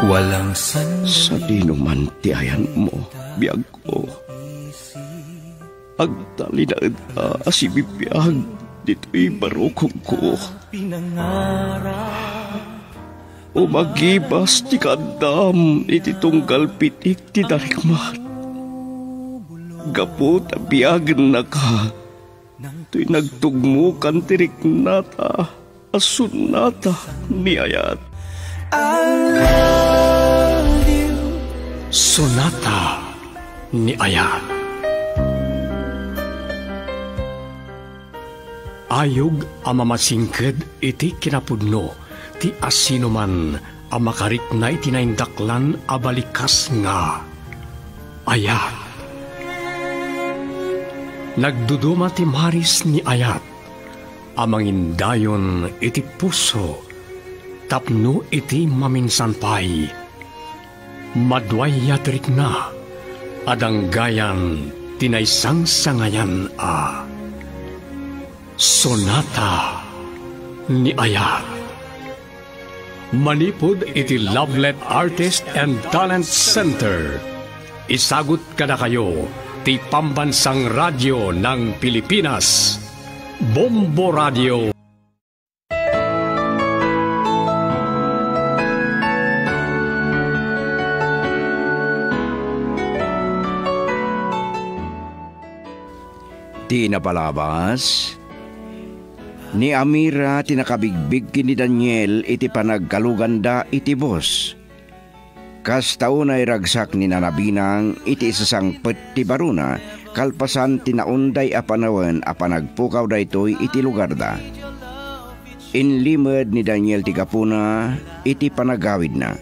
Walang sa dinuman ti ayan mo, biyag ko. Agdali na asibibiyag, dito'y barukong ko. O magibas ti kadam, iti tunggal pitik ti darikmat. Gapot a biyagan na ka, to'y nagtugmukan tirik nata, asun nata ni ayat. Sonata ni Ayat. Ayog ang mamasingked iti kinapudno, ti asino man ang makarik na itinaindaklan abalikas nga. Ayat. Nagduduma ti maris ni Ayat, amangindayon iti puso, tapno iti maminsan pay. Madway yatrik na, adang gayan tinaysang sangayan a. Sonata ni Ayat. Manipod iti Lovelet Artist and Talent Center. Isagot kada kayo ti Pambansang Radyo ng Pilipinas, Bombo Radio. Di napalabas ni Amira tinakabigbig ni Daniel iti panagkaluganda iti bos. Kas taon ay ragsak ni Nanabinang iti isasang peti baruna kalpasan tinaunday a panawen a panagpukaw daytoy iti lugar da. Inlimed ni Daniel ti kapuna iti panagawid na.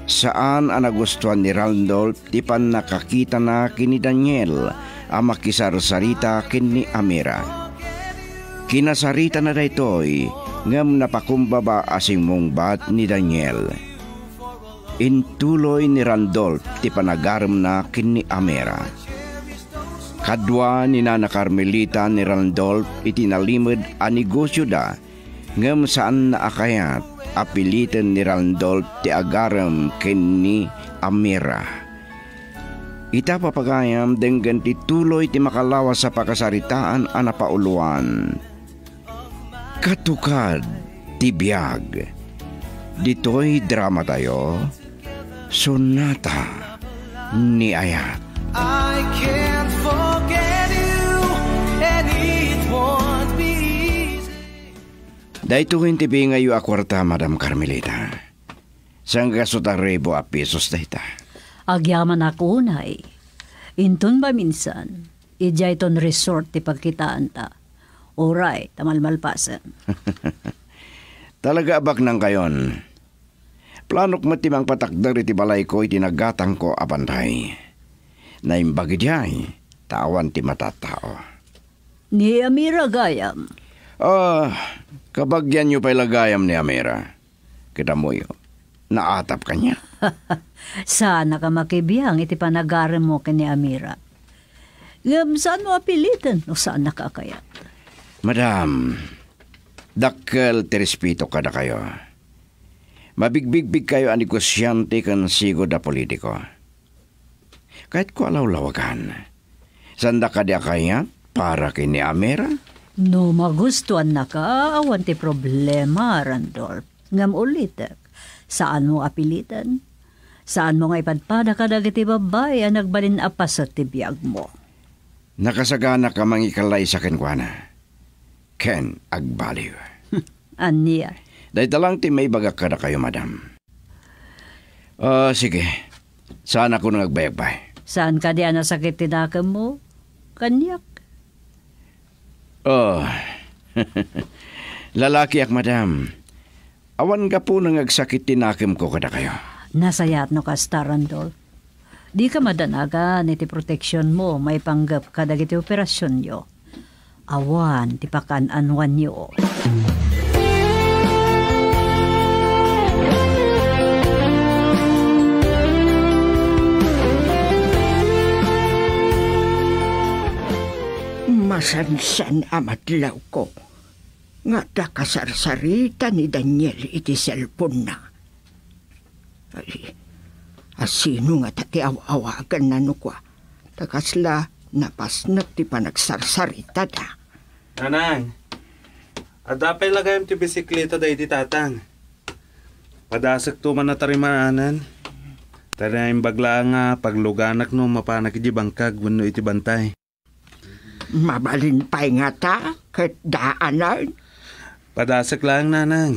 Saan ang nagustuhan ni Randolph ti pan nakakita na kini Daniel a makisarsarita kini Amira. Kinasarita na daytoy ngem napakumbaba asing mungbat ni Daniel. Intuloy ni Randolph ti panagaram na kini Amira. Kadwa ni Nana Carmelita ni Randolph iti nalimod a negosyo da ngem saan na akayat apilitan ni Randolph ti agaram kini Amira. Ita papagayam denggan ti tuloy ti makalawas sa pakasaritaan a napauluan. Katukad ti biyag. Dito'y drama tayo. Sonata ni Ayat. I can't forget you and it won't be easy. Dahito hintibi ngayon akwarta, Madam Carmelita. Sangga sotarebo a pesos dahita. Agyaman ako unay. Intun ba minsan, ijay ton resort ti pagkitaan ta. Oray, tamalmalpasan. Talaga abak nang kayon. Planok matimang patakdar iti balay ko itinagatang ko abanday. Naimbagi diyay, tawan ti matatao. Ni Amira gayam. Kabagyan nyo pa'y lagayam ni Amira. Kita mo yun, naatap ka niya. Sana ka makibiyang iti panagaran mo kini Amira. Ngam saan mo apilitan o saan nakakayat? Madam, dakkel tirespeto kada kayo. Mabigbigbig kayo ang negosyante kan sigo da politiko. Kahit ko alaw-lawagan, sanda ka di akayat para kini Amira? No magustuhan na ka, awan ti problema, Randolph. Ngam ulitek, saan mo apilitan? Saan mo nga ipadpada ka dagiti babay ang nagbalin apas sa tibiyag mo? Nakasagana ka mangikalay sa kenkwana. Ken agbaliw. Aniya? Dahil talang ti may bagak ka na kayo, madam. Sige. Saan ako nang agbayag-bay? Saan ka diyan nasakit tinakam mo? Kanyak? Lalaki ak, madam. Awan ka po nang agsakit tinakam ko kada kayo. Nasayat no ka, Star Randolph. Di ka madanagan iti proteksyon mo, may panggap ka dagiti operasyon yo. Awan, tipakan anwan yo. Masansan amatlaw ko. Nga da kasarsarita ni Daniel iti cellphone na. Ay, asino nga ti awagan na no kwa. Takasla napasnat ti panagsarsarita da. Nanang, adapay lagayam ti bisikleta day di tatang. Padasag to man na tarimaanan. Tarayin bagla nga pagluganak no mapanak iti bangkag wano iti bantay. Mabalin pa'y nga ta, kat daanan. Padasag lang nanang.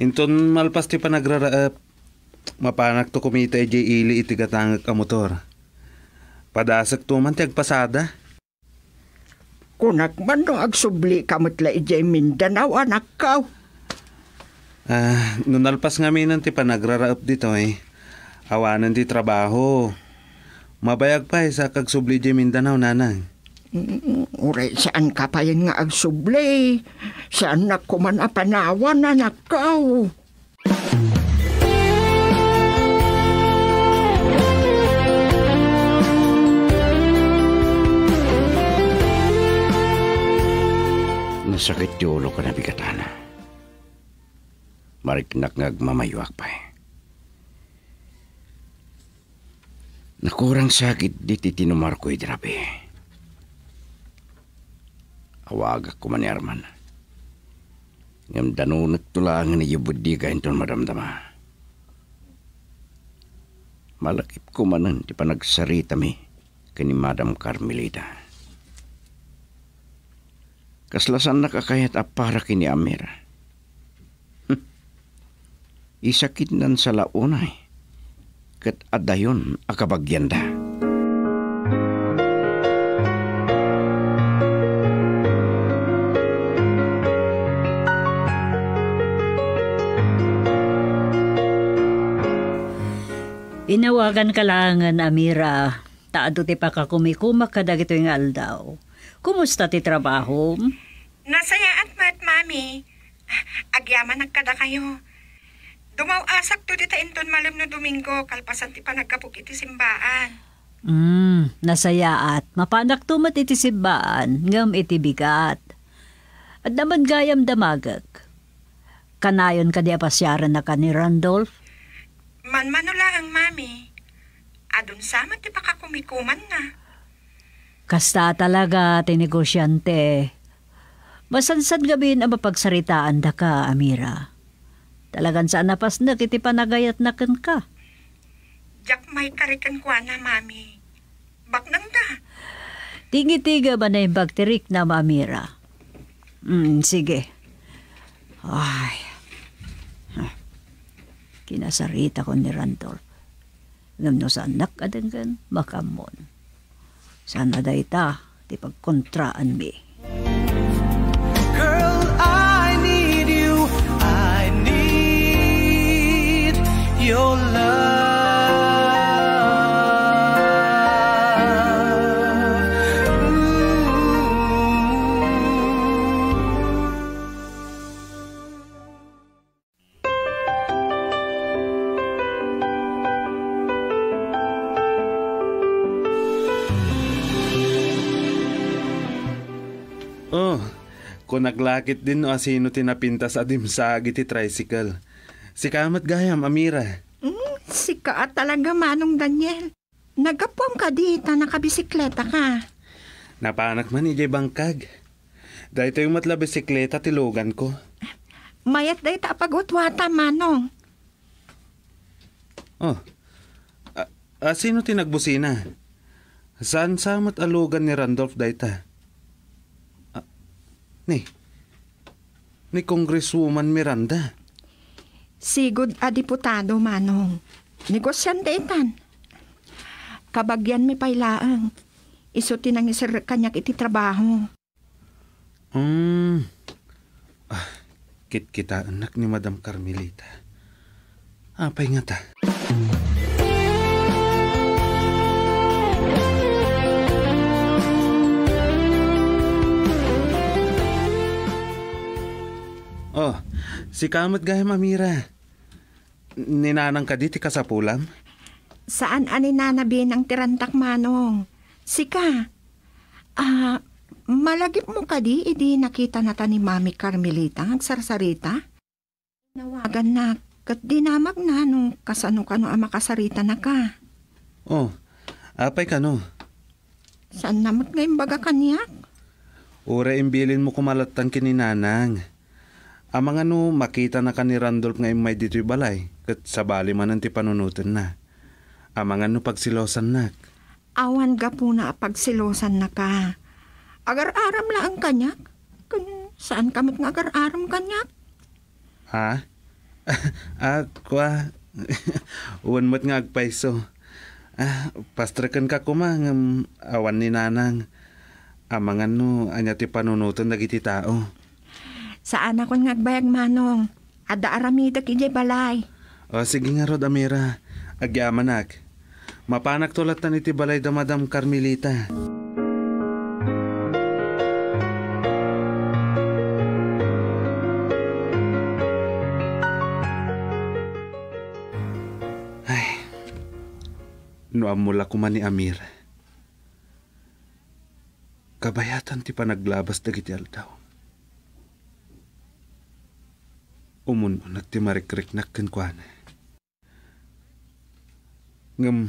Inton malpas ti panagraraap. Mapanak to kumita iti ili iti gatangag a motor. Padasag to man ti agpasada. Kunak man no agsubli kamutla iti Mindanao anak kaw. Nung nalpas nga minan ti panagraraap dito awanan ti trabaho. Mabayag pa sa kagsubli di Mindanao, nanang. Uray, saan ka pa yun nga agsubli? Saan na kuman apanawan na nakaw? Nasakit ti ulo ka na bigatana. Mariknak ngagmamayuak pa Nakurang sakit di titinumar ko idrabi. Awagak ko man ni Arman. Ngam danunat tulangan ni yubudi ka inton madamdama. Malakip ko manan di panagsarita mi kani Madam Carmelita. Kaslasan nakakayat apara kini Amira. Isakit nan sa launay. Kat adayon akabagyanda. Inawagan ka langan, Amira. Taado ti pakakumikumak kadag ito yung aldaw. Kumusta ti trabaho? Nasayaan mat, mami. Agyaman nagkada kayo. Dumaw-asak to dita inton malam no Domingo, kalpasan ti panagkapok iti simbaan. Nasayaat. Mapanak tumat iti simbaan, ngam iti bigat. At naman gayam damagag. Kanayon ka di apasyaran na ka ni Randolph? Manmano lang, mami. Adun sama ti pakakumikuman na. Kasta talaga, tinegosyante. Masansad gabin ang mapagsaritaan da ka, Amira. Talagan saan napas na kiti panagayat na kan ka. Jak may karikan kwa na, mami. Baknang da. Tingi-tiga ba na yung bakterik na, Amira? Sige. Ay. Kinasarita ko ni Randolph. Ngam no sa anak kadanggan, makamon. Sana dayta, ti pagkontraan mi. Girl, I need you. I need your love. Oh, kung naglakit din o asino tinapinta sa dimsagi ti tricycle. Si kamat gayam, Amira. Si ka talaga, Manong Daniel. Nagapom ka dita, nakabisikleta ka. Napanak man ijay bangkag. Dahil yung matla bisikleta tilugan ko. Mayat day ta pagutwata, Manong. Oh, asino tinagbusina? Saan samat alugan ni Randolph dayta? Ni Congresswoman Miranda. Sigud a diputado, Manong. Negosyante itan. Kabagyan mi pailaang. Iso tinang isir kanyak iti trabaho. Kit-kita anak ni Madam Carmelita. Apay nga ta. Oh, si kamat gayam, Amira. Ninanang ka diti kasapulam? Saan ani nanabin ang tirantak, Manong? Sika. Malagip mo ka idi nakita na ta ni Mami Carmelita ang sarsarita? Nawagan na Kat dinamag na nung kasano kano ang makasarita na ka. Oh, apay ka no. Saan namot ngayon baga kanyak? Ura imbilin mo kumalatan kininanang. Amang makita na ka ni Randolph ngayon may dito'y balay. Kat sabali man ang ti panunutan na. Amang pagsilosan nak. Awan ga po na pagsilosan na ka. Agar-aram lang ang kanyak. Saan kamot nga agar-aram kanyak? Ha? Kwa. Uwan mo't nga agpaiso. Pastrakan ka kumang awan ni nanang. Amang anya ti panunutan nagiti tao. Saan ako nga agbayag manong? Ada aramidak ijay balay. O sige nga Rod Amira. Agyamanak. Mapanak tulat na iti balay da Madam Carmelita. Ay, noamula ko man ni Amir. Kabayatan ti panaglabas dagiti aldaw. Umununag ti marikrik-nak kenkwana. Ngam,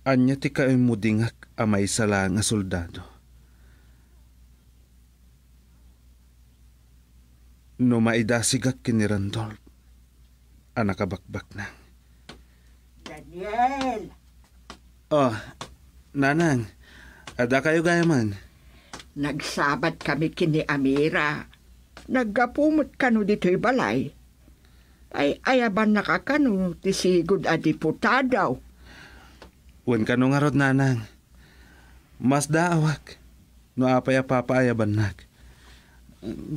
anya ti kaimudingak amay sala nga soldado. No maidasigak kini Randolph, anakabakbak na. Daniel! Oh, nanang, ada kayo gayaman? Nagsabat kami kini Amira. Naggapumot kano dito'y balay. Ay ayaban nakakano ti sigud a diputadaw. Wan ka nga Rod nanang. Mas daawak. No apay apapaayaban nak.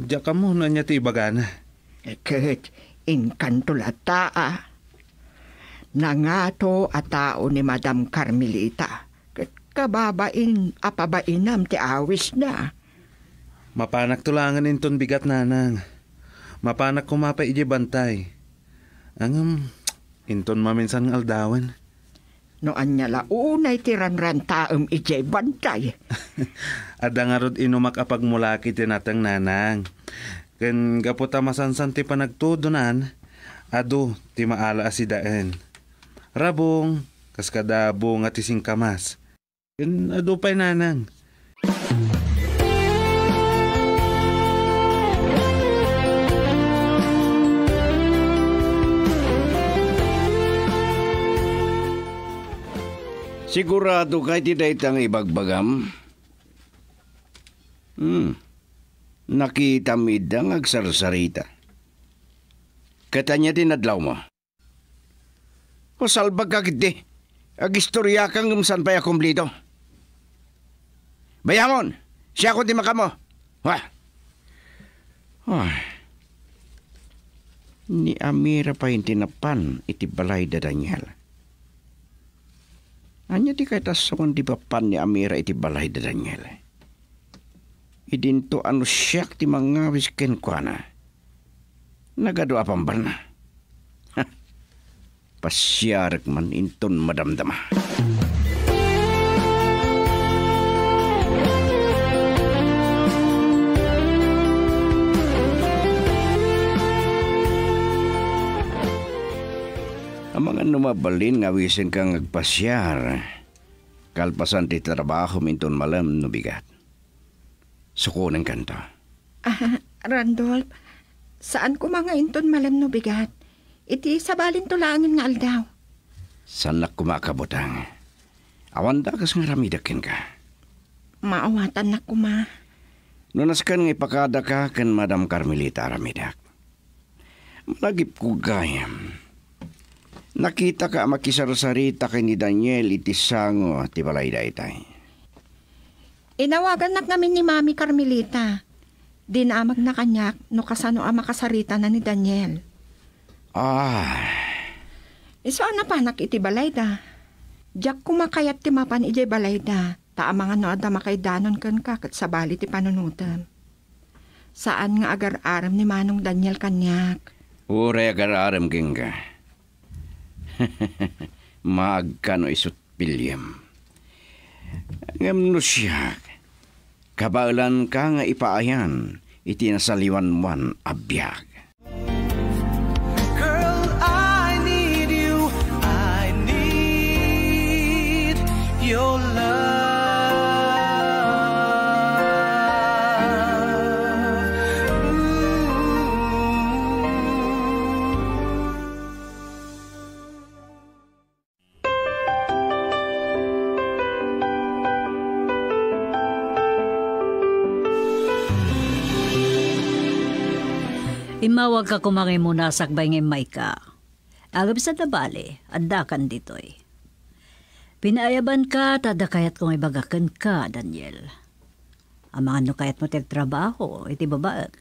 Diya ka mo na niya ti ibagana. Eket, inkantulat Nangato a tao ni Madam Carmelita. Ket kababain apabainam ti awis na. Mapanak tulangan inton bigat nanang. Mapanak kumapay iji bantay. Angam, inton maminsan ng aldawan. No anya launay tiranran taem ijay bantay. Ada nga Rod inumak apagmulaki tinatang nanang. Ken gaputa masansan ti panagtudunan, adu ti maala asidaan. Rabong, kaskadabo nga ti singkamas. Ken adu pa'y nanang. Sigurado kay ti daytang ibagbagam? Nakita midang agsarsarita. Katanya din adlaw mo. O salbag kagdi. Agistorya kang umsan pa'y akumplito. Bayamon! Siya ko di makamo. Ni Amira pa yung tinapan iti balay da Daniel. Anya di kay tason di papan ni Amira iti balay da Daniel. Idinto siyak ti mangawis kenkwana. Nagado apambar na. Pasyarak man inton madamdama. Ang mga numabalin nga wisin kang agpasyar, kalpasan ti trabaho minton malam no bigat. Sukunan kanto. Randolph, saan ko mga inton malam no bigat? Iti sabalin tulangin nga aldaw. San na kumakabutang? Awan da kas nga ramidakin ka. Maawatan na kuma. Nunas kan nga ipakada ka kan Madam Carmelita ramidak. Malagip ko gayam. Nakita ka makisarsarita kay ni Daniel iti sango ti balay daytay. Inawagan na kami ni Mami Carmelita. Dinamag na kanyak no kasano ang makasarita na ni Daniel. Iso na pa iti balay da. Diyak kumakayat ti mapan ijay balay da. Taamang ano ada makaidanon kan ka kat sabali ti panunutan. Saan nga agar-aram ni Manong Daniel kanyak? Uray agar-aram king ka. Maagkano isut pilyam. Ngam no siya, kabaulan ka nga ipaayan, iti nasaliwan man abiyag. Imawag ka kumangay muna sakbay ng may ka. Agab sa nabali, andakan ditoy. Pinaayaban ka, tada kayat kong ibagakan ka, Daniel. Amangan no kayat mo trabaho, iti babaag.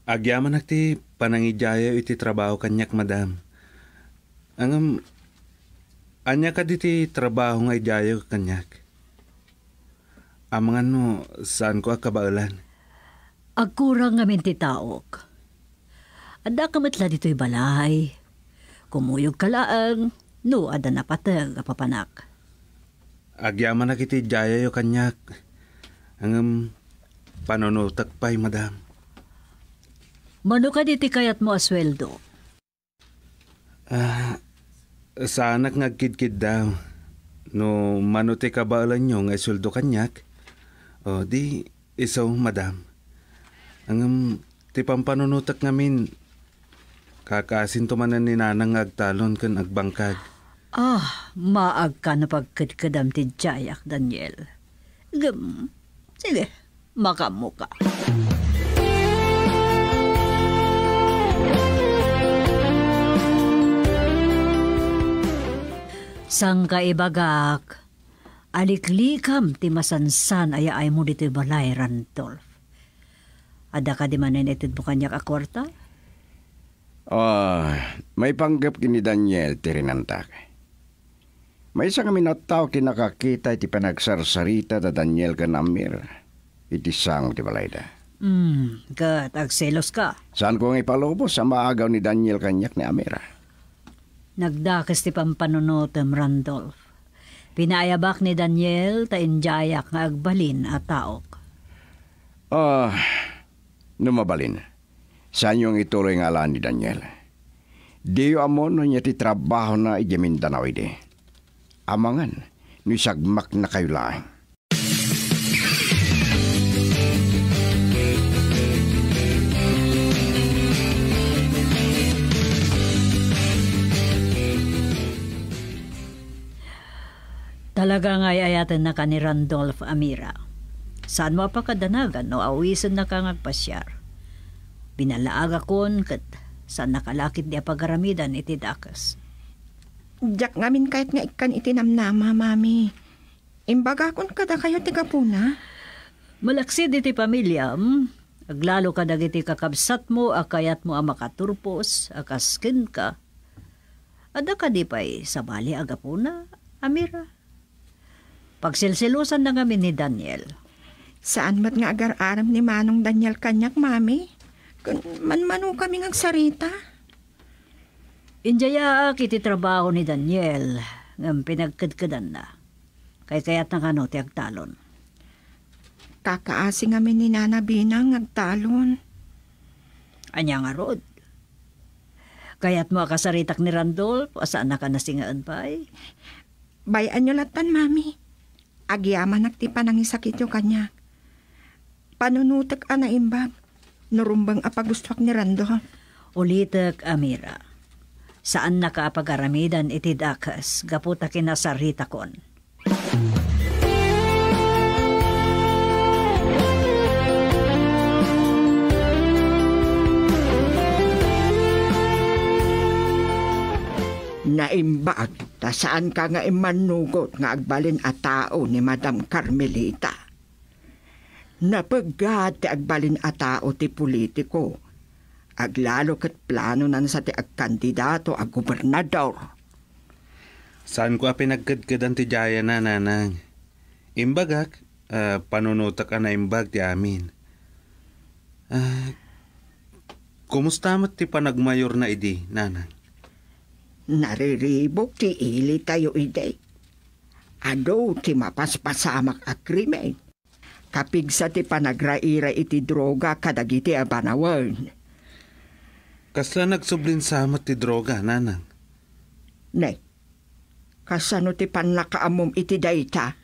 Agyaman ti panangidyayo iti trabaho kanyak, madam. Anya ka diti trabaho nga idyayo kanyak. Amangan no, saan ko akabaulan? Agkurang ngamin ti taok. Ada kamatla dito'y balay. Kumuyog ka laang, no ada napatag apapanak. Agyaman na kiti idyayo kanyak. Panunutak pa'y, madam. Mano ka diti kayat mo asweldo? Saanak ngagkidkid daw. No manuti kabaulan nyo nga isuldo kanyak. O di isaw, madam. Ti pampanunutak ngamin. Kakasin tumanan ni nanang agtalon kan agbangkag. Maag ka na pagkadkadam ti Jayak, Daniel. Sige, makamu ka. Sang kaibagak, aliklikam ti masansan ay mo dito'y balay, Randolph. Ada ka di manen itid mo kanyak akwarta? May panggap kini Daniel ti rinantak. May isa kami nataw kinakakita iti panagsarsarita da Daniel kan Amir. Iti sang ti balayda. Agselos ka. Saan ko nga ipalubos sa maagaw ni Daniel kanyak ni Amira? Nagdakas ti pampanunotem, Randolph. Pinayabak ni Daniel ta injayak nga agbalin at taok. Numabalin. Saan yung ituloy nga alaan ni Daniel? Diyo amon niya ti trabaho na ijamin Mindanao ide. Amangan, ni sagmak na kayo lang. Talaga nga ayaten na ka ni Randolph, Amira. Saan mo pa kadanagan no awisan na kang agpasyar? Binalaag akon kat saan nakalakit di pagaramidan iti dakas. Diyak ngamin kahit nga ikan itinamnama, mami. Imbaga kon kada kayo tiga puna. Malaksid iti pamilya, aglalo ka dagiti kakabsat mo, akayat mo ang makaturpos, akaskin ka. Ada ka di pa'y sabali agapuna, Amira? Pagsilsilusan na kami ni Daniel. Saan mat nga agar-aram ni Manong Daniel kanyak, mami? Man-mano kami ngagsarita. Injaya kiti trabaho ni Daniel ng pinagkadkadan na. Kayat na kano ti agtalon. Kakaasi kami ni Nana Binang agtalon. Anya nga rod. Kayat mo akasaritak ni Randolph, asaan na ka nasingaan pa'y? Bayan nyo latan, mami. Agyaman nagtipan ang isakit yung kanya. Panunutak ana imbag. Nurumbang apagustwak ni Randolph. Ulitak, Amira. Saan nakapag-aramidan iti dakas, gaputa kinasarita kon. Naimbag, ta saan ka nga imanugot nga agbalin a tao ni Madam Carmelita. Napagad ti agbalin a tao ti politiko. Aglalo kat plano nan sa ti agkandidato ag gobernador. Saan ko pinagkadkadan ti Jaya na, nanang? Imbagak, panunutak ka na imbag ti amin. Kumusta mat ti panagmayor na idi, nanang? Nariribok ti ili tayo ide. Ado ti mapaspasamak a krimen. Kapigsa ti panagraira iti droga kadagiti a banawan. Kasla nagsublin samat ti droga, nanang? Ne, kasano ti panlakaamom iti dayta?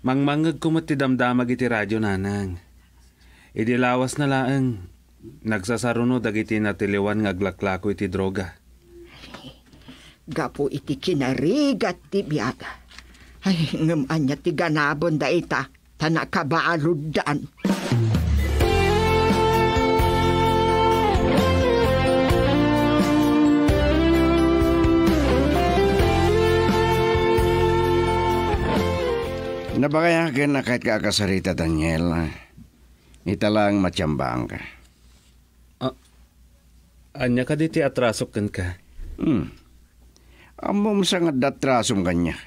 Mangmangag kumat ti damdamag iti radyo, nanang. Idi lawas na laang. Nagsasaruno dagiti natiliwan ngaglaklako iti droga. Gapo iti kinarigat ti biyata. Ay, ngumanya ti ganabon da ita, tanakabaaluddan. Nabagayakin na kahit kakasarita, Daniel. Italang matiyambang ka. Anya ka diti atrasok kan ka. Amom sa nga datrasom kanya.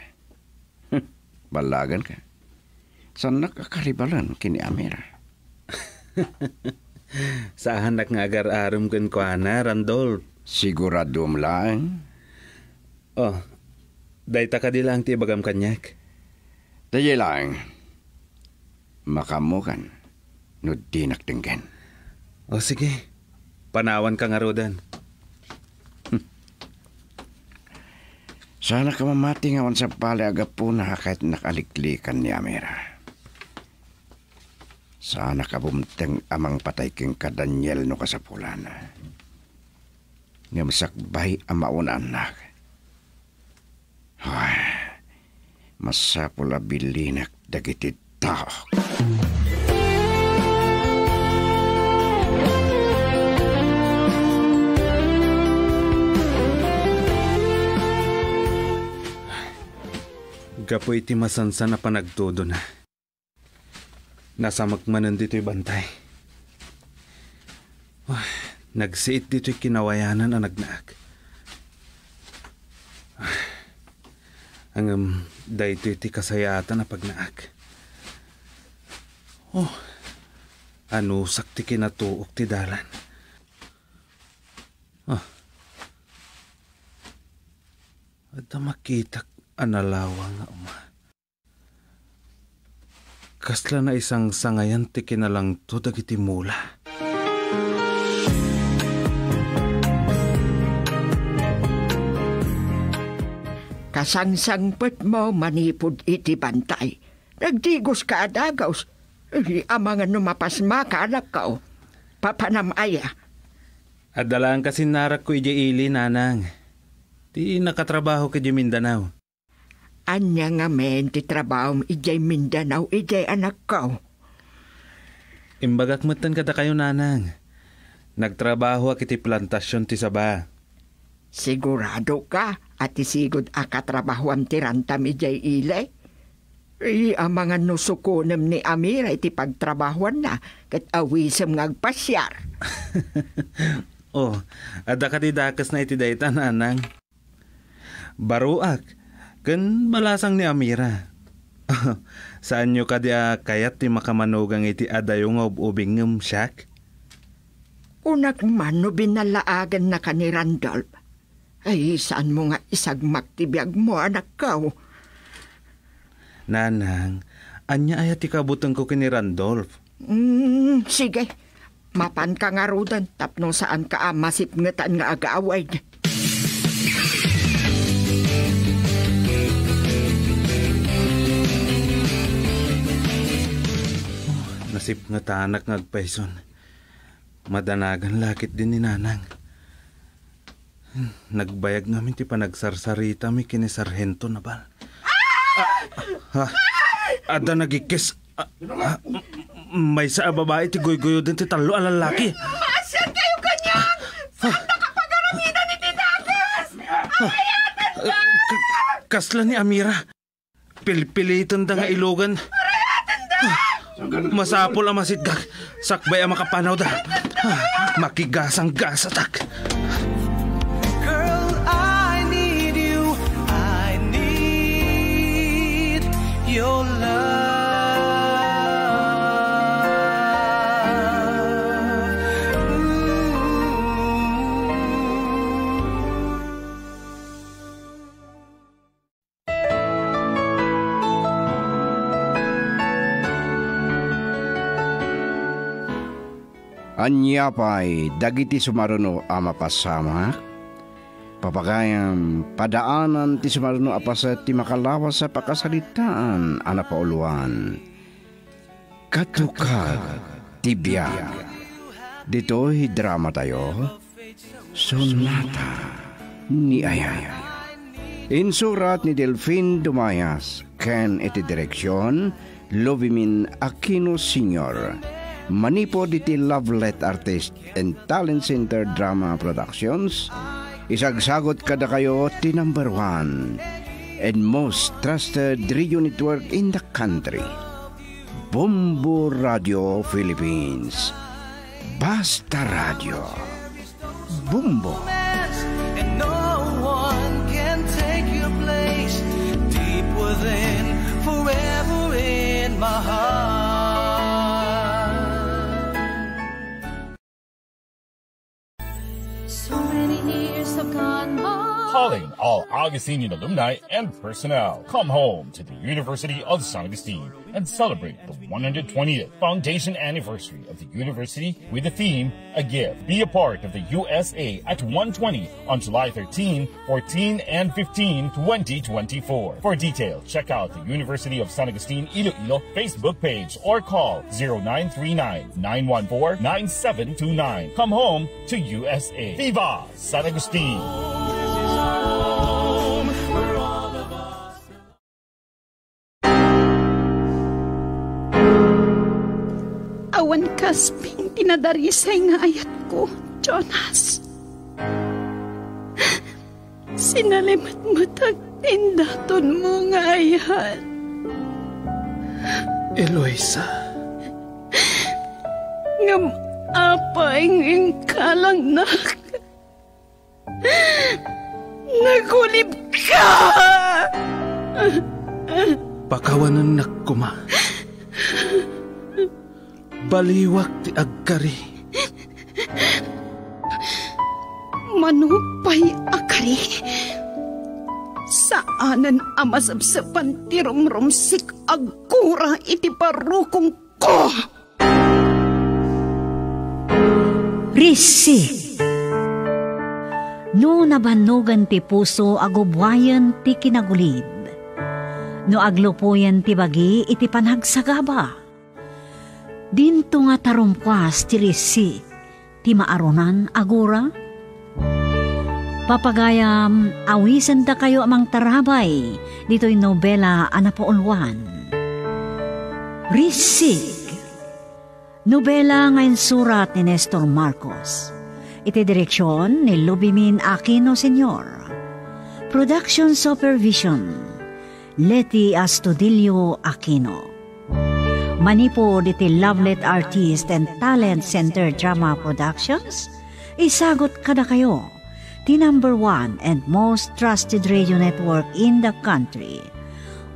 Balagan ka. Saan nakakaribalan kini Amira? Saan nak nga agar-aram kan ko na, Randolph? Sigurado mo lang. Dayta ka di lang ti bagam kanyak. Tayo lang. Makamukan. No di naktinggan. Sige. Panawan ka nga rodan. Sana ka mamati ngawan sa paliaga po na kahit nakaliklikan ni Amira. Sana ka bumteng amang patay king ka Daniel no kasapulan. Ngamasakbay ang mauna anak. Masapula bilinak dagiti tao. Gapo iti masansan na panagtudo na. Nasa magmanan dito'y bantay. Nagsiit dito'y kinawayanan ang nagnaag. Ang dayto iti kasayatan na pagnaag. Anusak ti kinatuok ti dalan. At makitak analawa nga kasla na isang sangayan ti kinalang to dagiti mula. Kasangsangpet mo manipod iti bantay. Nagdigos ka adagaws. Amangan numapasma ka alak ka o. Papanamaya. Adalaan kasi narak ko iji ili, nanang. Ti nakatrabaho ka di Mindanao. Anya nga men ti trabaho ijay Mindanao, ijay anak ka. Imbagak matan kada kayo, nanang. Nagtrabaho ak iti plantasyon ti Saba. Sigurado ka at isigod akatrabahoan ti rantam ijay ilay? Ang mga nusukunem ni Amira iti pagtrabahoan na kat awisem ngagpasyar. Ada ka ti dakas na iti dayta, nanang. Baruak, kan malasang ni Amira. Saan nyo ka dia kayat ti makamanugang iti adayo nga ubing ng siyak? Unak man no binalaagan na ka ni Randolph. Ay, saan mo nga isagmak ti biyag mo, anak ka? Nanang, anya ayat ti kabutang ko kini Randolph. Sige, mapan ka nga rudan tapno saan ka masip ngatan nga agaaway. Nasip nga tanak ngagpayson. Madanagan lakit din ni nanang. Nagbayag ngamin ti panagsarsarita mi kini Sargento Nabal. Ada nagikis. May sa babae ti goy-goyo din ti talo alalaki. Asan kayo kanya? Saan nakapagarangina ni Tinagas? Kasla ni Amira. Pilpilitan da nga ilogan. Masapol ang masitgag. Sakbay ang makapanaw da. Makigasang gasatak. Girl, I need you. I need your love. Anya pa'y dagiti sumaruno ama pasama. Papagayam padaanan ti sumaruno apasa ti makalawas sa pakasalitaan ana pauluan. Katukag tibiyag. Dito'y drama tayo. Sonata ni Ayay. Insurat ni Delphine Dumayas. Ken iti direksyon Lovimin Aquino Sr. Manipod iti Lovelet Artist and Talent Center Drama Productions. Isagsagot kada kayo ti number 1 and most trusted radio network in the country. Bombo Radio Philippines. Basta Radio. Bombo. And no one can take your place. Deep within, forever in my heart. So many years have gone by. Calling all Augustinian alumni and personnel. Come home to the University of San Agustin and celebrate the 120th foundation anniversary of the university with the theme, A Gift. Be a part of the USA at 120 on July 13, 14, and 15, 2024. For details, check out the University of San Agustin Iloilo Facebook page or call 0939-914-9729. Come home to USA. Viva San Agustin! Awan kasping tinadarisay nga ayat ko, Jonas. Sinalimat matag tindaton mo nga ayat. Eloisa. Ngam apay ng kalang nagulib ka! Pakawanan nakuma. Baliwak ti agkari. Manupay akari. Saanan amasabsapan ti rumrumsik agkura iti parukong ko. Risi. No nabanugan ti puso agubwayan ti kinagulid. No aglupuyan ti bagi iti panagsagaba. Dinto nga tarumpwas ti risi, ti maaronan agura. Papagayam, awisan da kayo amang tarabay, dito'y nobela anapaulwan. Risig. Nobela ngayon surat ni Nestor Marcos. Iti direksyon ni Lubimin Aquino Sr. Production Supervision, Leti Astudillo Aquino. Manipo diti Lovelet Artist and Talent Center Drama Productions, isagot kada kayo, the #1 and most trusted radio network in the country,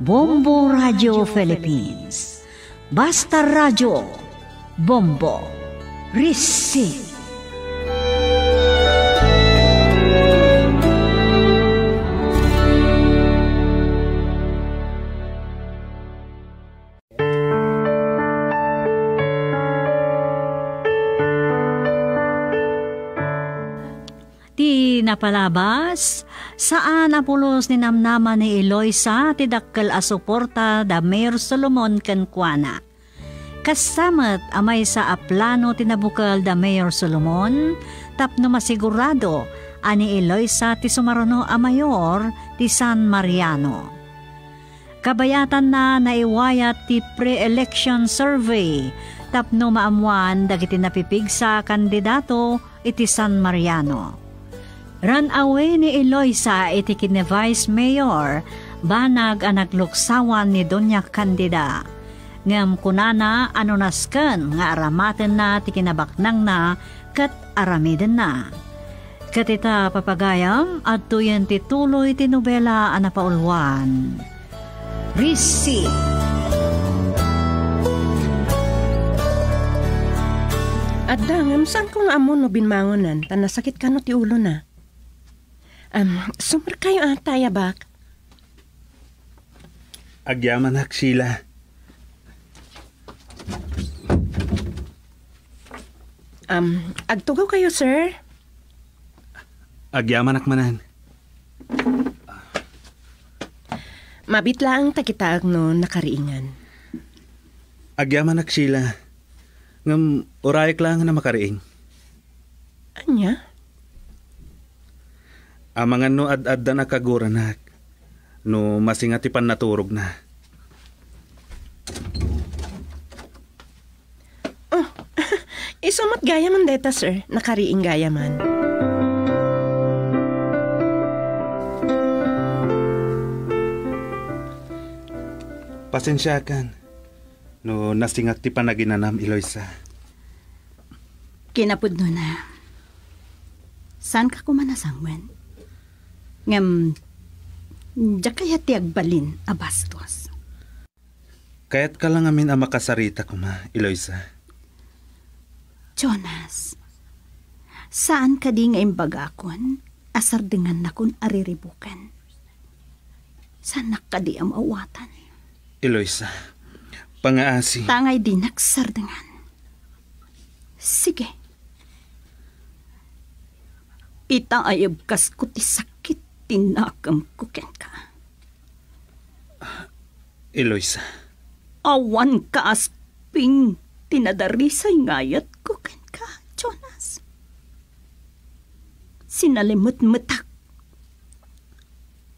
Bombo Radio Philippines. Basta Radio, Bombo, Receive. Napalabas, saan apulos ni namnama ni Eloisa ti dakkel a suporta da Mayor Solomon kenkwana. Kasamat amay sa aplano tinabukal da Mayor Solomon, tapno masigurado ani Eloisa ti sumaruno a mayor ti San Mariano. Kabayatan na naiwayat ti pre-election survey, tapno maamuan dagiti napipigsa kandidato iti San Mariano. Run away ni Eloisa iti kine Vice Mayor, banag ang nagluksawan ni Doña Candida. Ngam kunana ano nasken nga aramaten na ti kinabaknang na kat aramiden na. Katita papagayam at tuyen tituloy ti nobela anapaulwan. Risi. At dangam, saan kong amon no binmangonan, tanasakit ka no ti ulo na? Sumar kayo ataya bak? Agyaman hak sila. Agtugaw kayo, sir? Agyaman hak manan. Mabitla ang takitaag no nakariingan. Agyaman hak sila. Ngam orayek lang na makariing. Anya? Amangan no ad-ad na nakaguranak. No masingatipan naturog na. Oh, isumat gaya man deta, sir. Nakariing gaya man. Pasensyakan. No nasingat ti panaginanam, Eloisa. Kinapod no na. Saan ka kumanasangwen? Ngam, diya kaya ti agbalin abastos. Kaya't ka lang amin ang makasarita ko ma, Eloisa. Jonas, saan ka di nga imbagakon? Asar dengan na kun ariribukan. Saan ka di ang awatan? Eloisa, pangaasi. Tangay di nagsar dengan. Sige. Ita ayab kas ko ti sakit tinakam kuken ka. Eloisa. Awan ka asping tinadarisay ngayat kuken ka, Jonas. Sinalimut-mutak.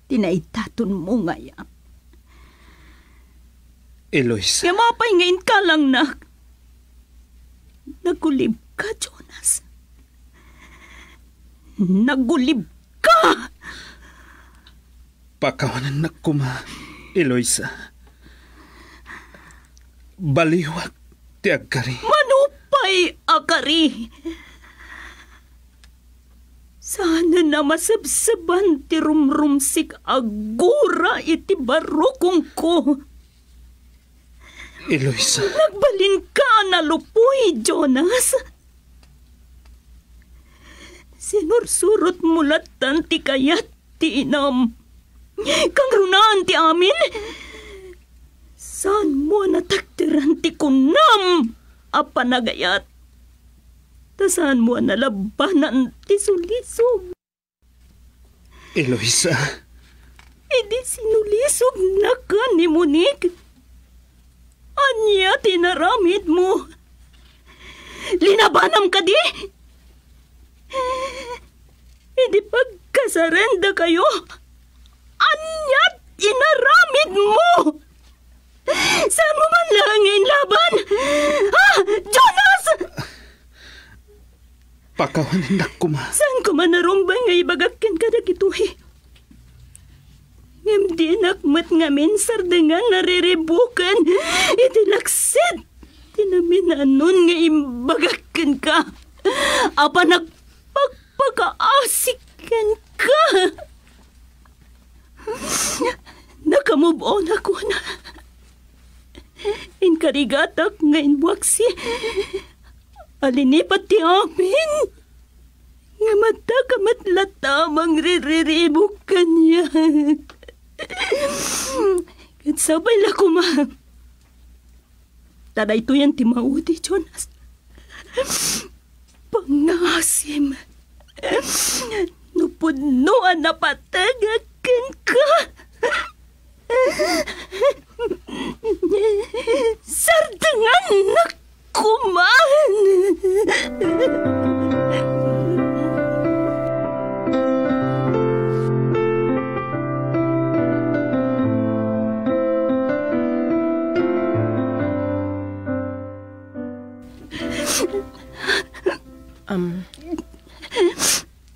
Tinaitaton mo ngayap. Eloisa. Yamapay ngayon ka lang na. Nagulib ka, Jonas. Nagulib ka! Pakawanan na kuma, Eloisa. Baliwag ti agkari. Manupay akari. Sana na masabsaban ti rumrumsik agura iti barukong ko. Eloisa. Nagbalin ka na lupoy, Jonas. Sinursurot mulatan ti kayat ti inam. Kang runaan ti amin. Saan mo nataktiran ti kunam? Apa nagayat? Tasaan mo nalabanan ti sulisog? Eloisa. Idi sinulisog na ka ni Monique. Anya tinaramid mo. Linabanam ka di? Hindi pagkasarenda kayo. Anya tinaramid mo. Saan mo man lang ngayon laban? Ha? Jonas! Pakawanin na kuma. Saan ko man narumbay nga ibagakin ka na gituhi? Ngam di nakmat ngamin sardengan nariribukan. Itilaksit. Tinaminanon nga imbagakan ka. Apa nagpagpakaasikan ka. Nakamove on ako na. Inkarigatak nga inwaksi. Alinipat ti amin. Nga mata kamatlatamang ririribukan niya. Kat sabay la ko ma. Tada ito yan ti maudi, Jonas. Pangasim. Nupunuan na patagakan ka. Sardangan na kuman.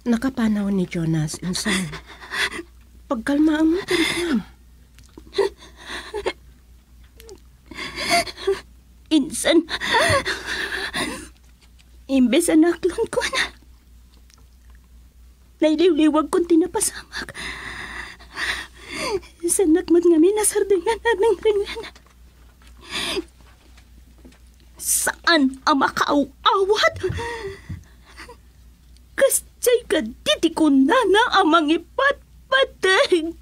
Nakapanaw ni Jonas, insan. Pagkalmaan mo, tinam. Insan, imbes anaklon ko na. Nailiwliwag kong tinapasamak. Sanakmat nga minasardengan na ng ringan. Saan ang makaaw-awat? Kasjay ka diti ko na amang ipatpatag.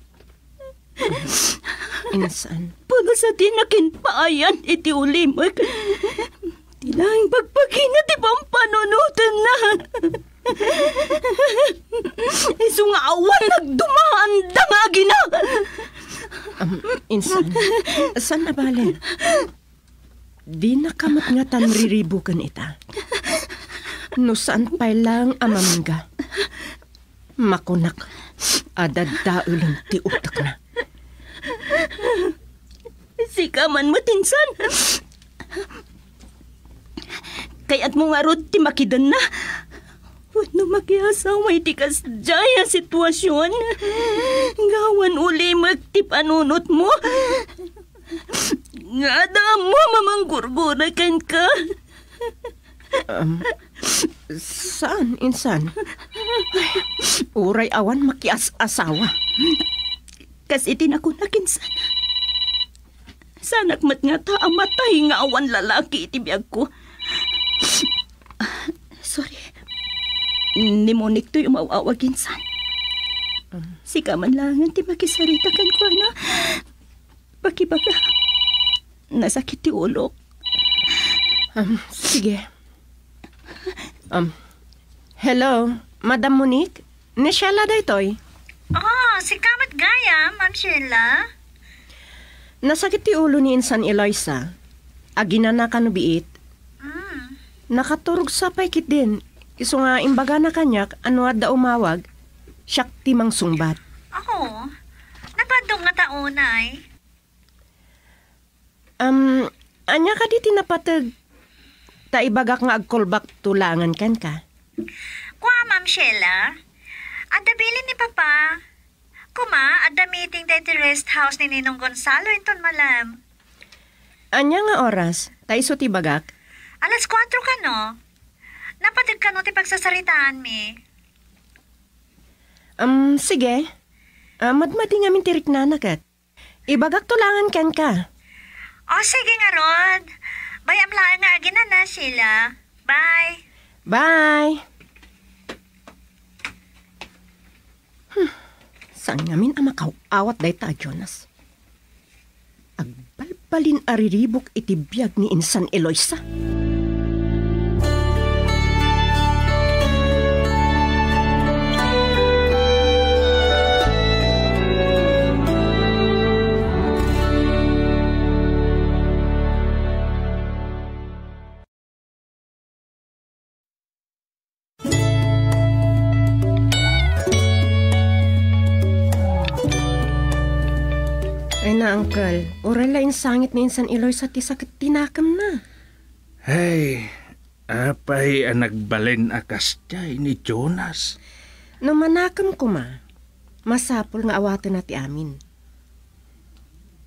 Insan. Puno sa tinakin paayan iti ulimag. Tilang pagpagina ti pampanunutan na. Iso nga awan nagdumaan dangagi na. Insan, saan na balen? Di nakamat nga tanriribukan ita. No saan pa'y lang amamingga. Makunak, adadaulan ti utak na. Sikaman mo, tinsan. Kaya't mo nga rod ti makidan na. Wano makiasaway ti kasjaya sitwasyon. Gawan uli magti panunot mo. Nga da mo mamanggurguray kan ka. Saan, insan? Ay, uray awan makias-asawa. Kasi tinakunakin sana. Sanak mat nga ta amatay nga awan lalaki itibiyag ko. Sorry. Ni Monique to'y umawawagin san. Sika man langan ti makisarita kan ko na. Pakibaga. Nasakit ti ulok. Sige. Hello, Madam Monique? Ni Sheila da ito'y. Oh, si Kamat Gaya, Ma'am Sheila. Nasakit ti ulo ni Insan Eloisa. Agina na kanubiit. Nakaturog sa paikit din. Iso nga imbaga na kanyak, ano da umawag, siyak timang sungbat. Oh, napadong nga taonay. Anya ka di tinapatag, taibagak nga agkolbak tulangan kan ka. Kwa, Ma'am Sheila, adda bilin ni Papa. Kuma, adda meeting day ti rest house ni Ninong Gonzalo inton malam. Anya nga oras, taiso ti bagak? Alas 4 ka no? Napatid ka no ti pagsasaritaan mi. Sige. Madmadi nga min tirik na nakat. Ibagak tulangan kan ka. Oh, sige nga Rod. Bayam lang nga agina na sila. Bye. Bye. Saan ngamin amakaw-awat day ta, Jonas? Agbalbalin ariribok itibiyag ni Insan Eloisa. Uncle, oral lain sangit ni Insan Eloisa ti sakit tinakam na. Hey, apay ang nagbalin akas jay ni Jonas. No manakam ko ma, masapol nga awatan na ti amin.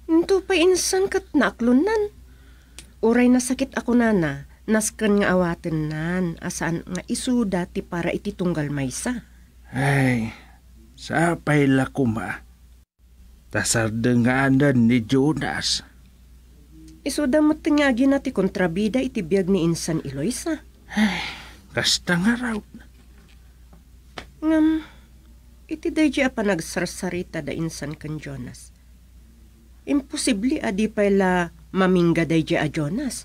Ito pa insan kat naklunan. Oray na sakit ako nana, naskan nga awatan nan, asaan nga isuda ti para iti tunggal maysa. Hey, sapay la kuma. Tasardenganan ni Jonas. Isuda mo tingagi na ti kontrabida iti biyag ni Insan Eloisa. Ay, kasta nga raw. Ngam, iti dayji apa nagsarsarita da Insan kan Jonas. Imposible adi pala mamingga dayji a Jonas.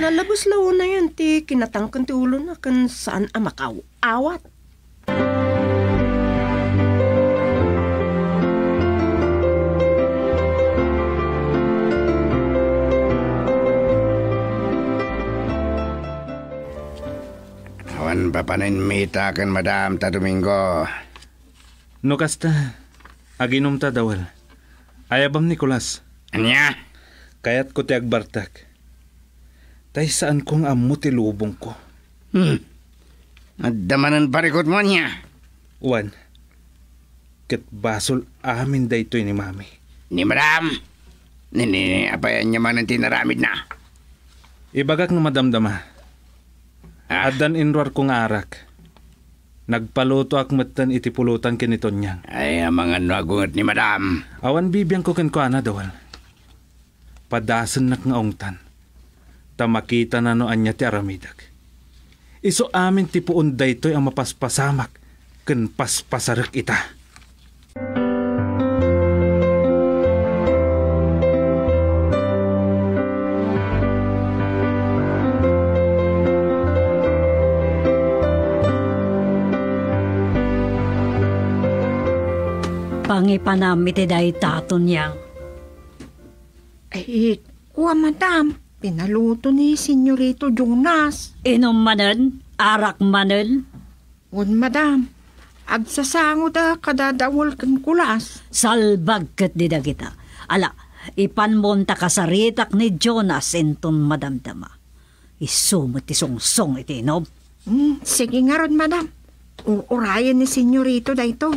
Nalabos law na yan ti kinatangkan ti ulo na kan saan amakaw. Awat. Awan papanin mita kan Madam ta Domingo. No kasta, aginom ta dawal. Ayabam Nicolas. Anya? Kayat ko ti agbartak. Tay saan kong ammo ti lubong ko. Madamanan parikot mo niya. Uwan, ket basol amin daytoy ni Mami. Ni Madam? Ni apayan niya man ang tinaramid na. Ibagak nga madamdama. Adan inruar kong arak. Nagpaluto akmatan iti pulutan kiniton niyang. Ay, mga nagungat ni Madam. Awan bibiyang ko kenkuana dawal. Padasan nak nga ongtan. Tamakita na noan niya ti aramidag. Iso amin ti puon daytoy ang mapaspasamak. Ken paspasarak ita. Pangipanam iti day taton yang. Ay, kuha Madam, pinaluto ni Senyorito Jonas. Inom manen, arak manen. Un Madam, agsasango da kadadawal kan kulas. Salbag ket di da kita. Ala, ipanmonta kasaritak ni Jonas enton madamdama. Isumot ti songsong iti inom. Sige nga ron Madam. Uurayan ni Senyorito da ito.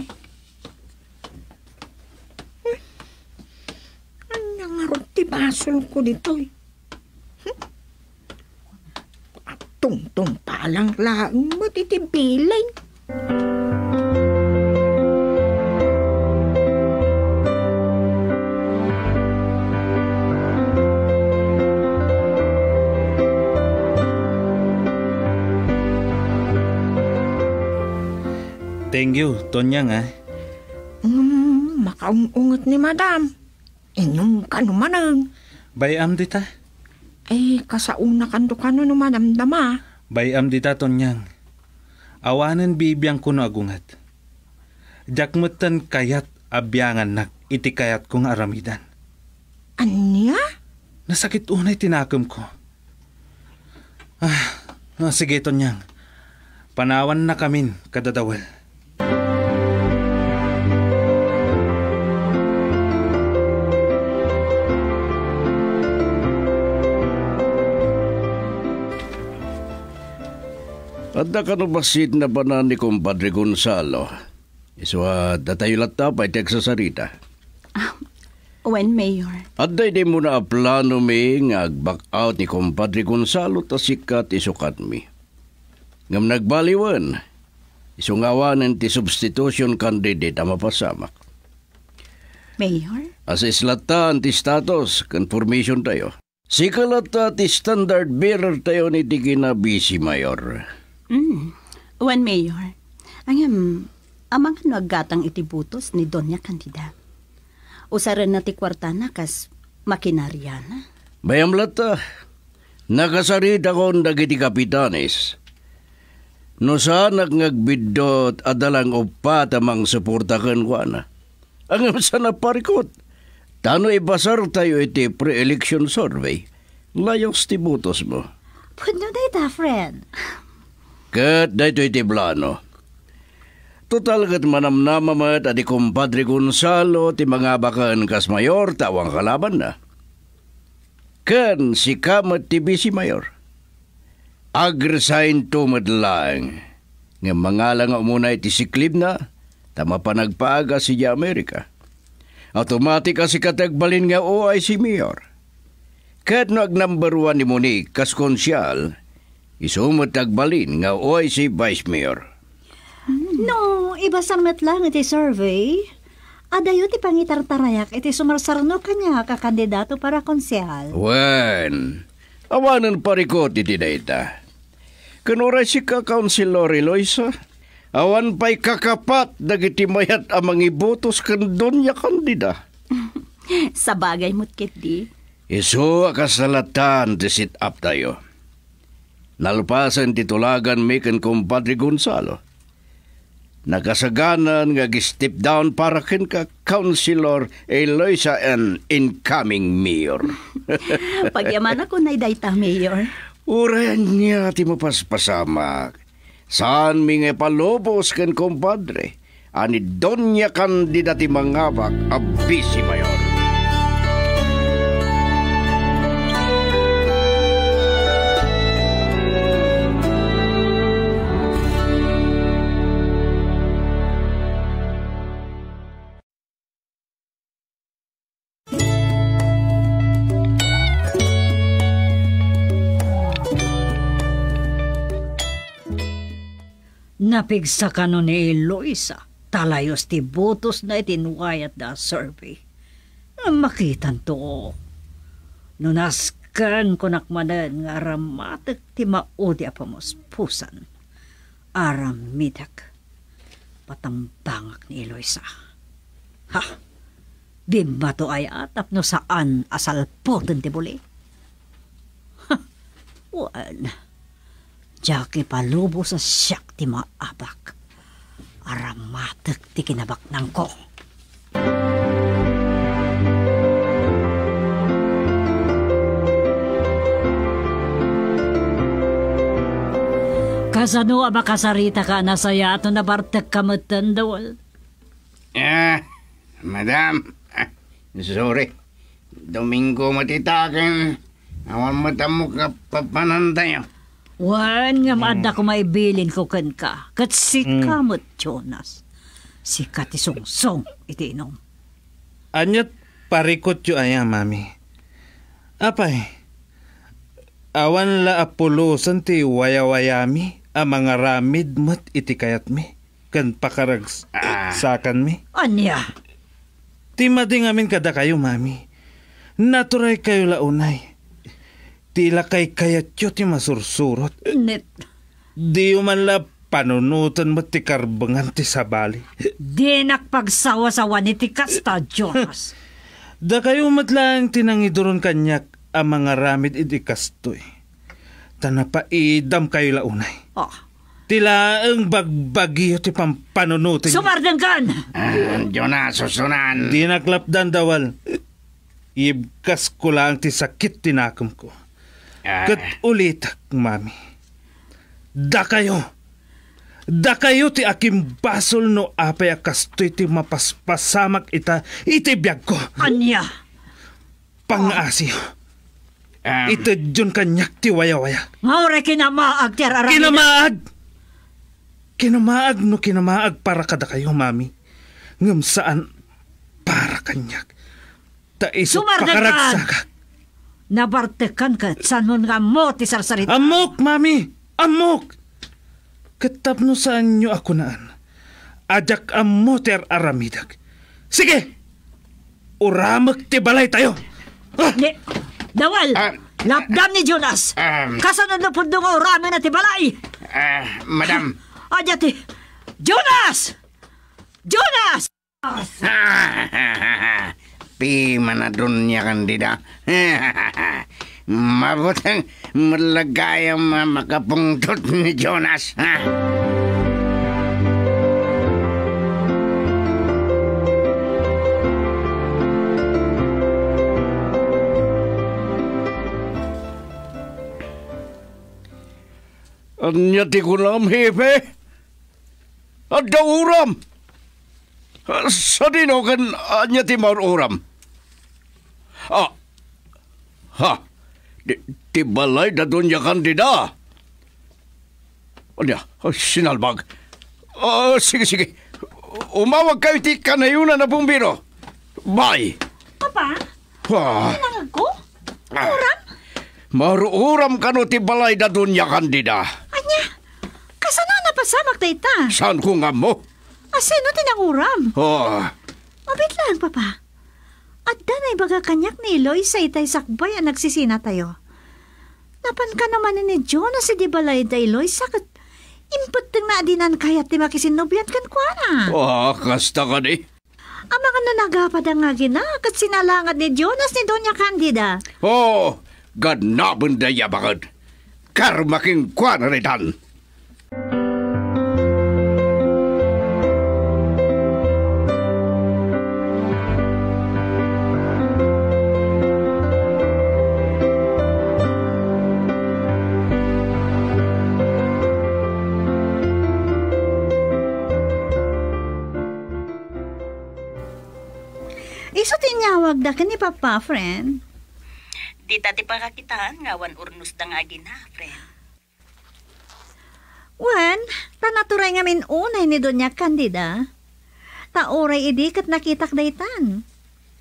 Nga ron ti basol ko dito. Tungtong palang lang matitibilay. Thank you, Tonyang Makaungungot ni madam. Inom ka numanang. Bayam dita. Kasauna kanto ka no madamdama. Bayam dita, Tonyang. Awanan bibiyang kuno agungat. Jakmutan kayat abyangan nak iti kayat kong aramidan. Anya? Nasakit unay tinakam ko. Sige, Tonyang. Panawan na kamin kadadawal. Adda ka no basit na banan ni Compadre Gonzalo. Iswa datayo lata pa Texas Sarita. When, Mayor? Adda di mo na plano mi nga ag-back out ni Compadre Gonzalo ta sikat isukat mi. Ngam nagbaliwan, isungawanan ti substitution candidate ang mapasamak. Mayor? As islatan ti status, confirmation tayo. Sikalata ti standard bearer tayo ni ti kinabisi, Mayor. When, Mayor? Amang naggatang itibutos ni Doña Candida. Usaran na ti kwartana kas makinarya na. Bayam lata, nakasarita ko dagiti kapitanes. No sanak ngagbidot adalang upat amang suportakan ko na. Ang sana parikot, tano ibasar tayo iti pre-election survey. Layos ti butos mo. Puno data, friend. Kat dahito iti plano. Total kat manamnamamat adi Compadre Gonzalo ti mga bakan kas mayor tawang kalaban na. Kan si kamat ti bisi mayor. Agresign to madlang. Nga mangalang umuna iti siklib na tama pa nagpaaga si Amerika. Automatic si katagbalin nga OIC mayor. Kat no ag number 1 ni Monique kas konsyal, isumot tagbalin nga OIC vice mayor. No, ibasang metlang iti survey. Adayo ti pangitartarayak iti sumarsarno kanya kakandidato para konsyal. Wen, awanan parikot iti dayta. Kanuray si ka-Councilor Eloisa, awan pa'y kakapat dagiti mayat amang ibotos kan Doña Candida. Sa bagay mo't kit di. Iso akasalatan ti sit up tayo. Nalpasan titulagan mi kan Compadre Gonzalo. Nakasaganan nga gi-step down para ken ka Councilor Eloisa and incoming mayor. Pagyaman ako na dayta, Mayor. Urayan niya ti mapaspasamak. Saan mi nga palobos ken Compadre? Ani Doña Candida ti mangabak a vice mayor. Napigsa ka no ni Eloisa. Talayos ti botos na itinwayat da survey. Makitan to. Nunaskan ko nakmanan nga aramatek ti maudi apamos pusan. Aramitak. Patambangak ni Eloisa. Ha? Di ba to ay atap no saan asalpoten ti buli? Ha? Well, Jaki palubo sa siyak ti maabak. Aramatek ti kinabaknang ko. Kasano abakasarita ka na saya ato na bartek kamatan dawal? Madam. Sorry. Domingo matitakin. Awan matamu ka papanantayo. Wan nga maada ko maibilin ko kan ka. Kat si kamot, Jonas. Si katisungsong iti inom. Anyat parikot yu aya, mami. Apay, awan la apulusan ti wayawayami ang mga ramid mat iti kayat mi. Kan pakaragsakan mi. Anya? Ti mading amin kada kayo, mami. Naturay kayo launay. Tila kay kayat yo ti masursurot. Net. Di man la panunutan mo ti karbangan ti sabali. Di nakpagsawa-sawa ni ti kasta, Jonas. Da kayo matlang tinangiduron kanyak ang mga ramid iti kastoy. Tanapaidam kayo launay. Oh. Tila ang bagbagyo ti pampanunutin. Sumardanggan! Jonas, susunan. Di naklapdan dawal. Ibkas ko lang ti sakit tinakam ko. Kat ulitak, mami. Da kayo ti akim basol no apay akastoy ti mapaspasamak iti biyag ko. Anya? Pang-asyo. Ito dyan kanyak ti waya-waya. Ngaure kinamaag ti arami. Kinamaag no kinamaag para kada kayo, mami. Ngam saan para kanyak. Taisot pakaragsaka. Nabartekan ka, saan mo nga mo ti sarsarita? Amok, mami! Amok! Katap no saan nyo ako naan. Ajak amo ter aramidag. Sige! Uramak ti balay tayo! Dawal! Lapdam ni Jonas! Kasanod na po nga urami na ti balay! Madam! Aja ti... Jonas! Jonas! Pi manadun niya kandida. Mabutang malagay ang makapungtot ni Jonas. Anya ti kulam, hepe? Ada uram! Sa dinokan anya ti maruram? Ti balay da dunya kandida. Anya, sinalbag. Sige. Umawag kayo ti kanayunan na bumbiro. Bye. Papa? Nanag ko? Uram? Maruuram ka no ti balay da dunya kandida. Anya, kasana na pasamak da ita? Saan ko nga mo? Asino tinanguram? Mabit lang, Papa. At danay baga kanyak ni Eloy sa itay sakbay ang nagsisina tayo. Napan ka naman ni Jonas si di balay da Eloy sakit. Imput ting naadinan kayat ti makisinubyan kan kwa na. Kasta ka di. Ang mga nanagapad ang nga ginakat sinalangad ni Jonas ni Doña Candida. Ganabon da yabakad. Karmaking kwa na ritan. Iso tinyawag da ka ni Papa, friend. Di tati pakakitaan ngawan urnus da nga gina, friend. Wan, tanaturay ngamin unay ni Doña Candida. Tauray idi kat nakitak daytan.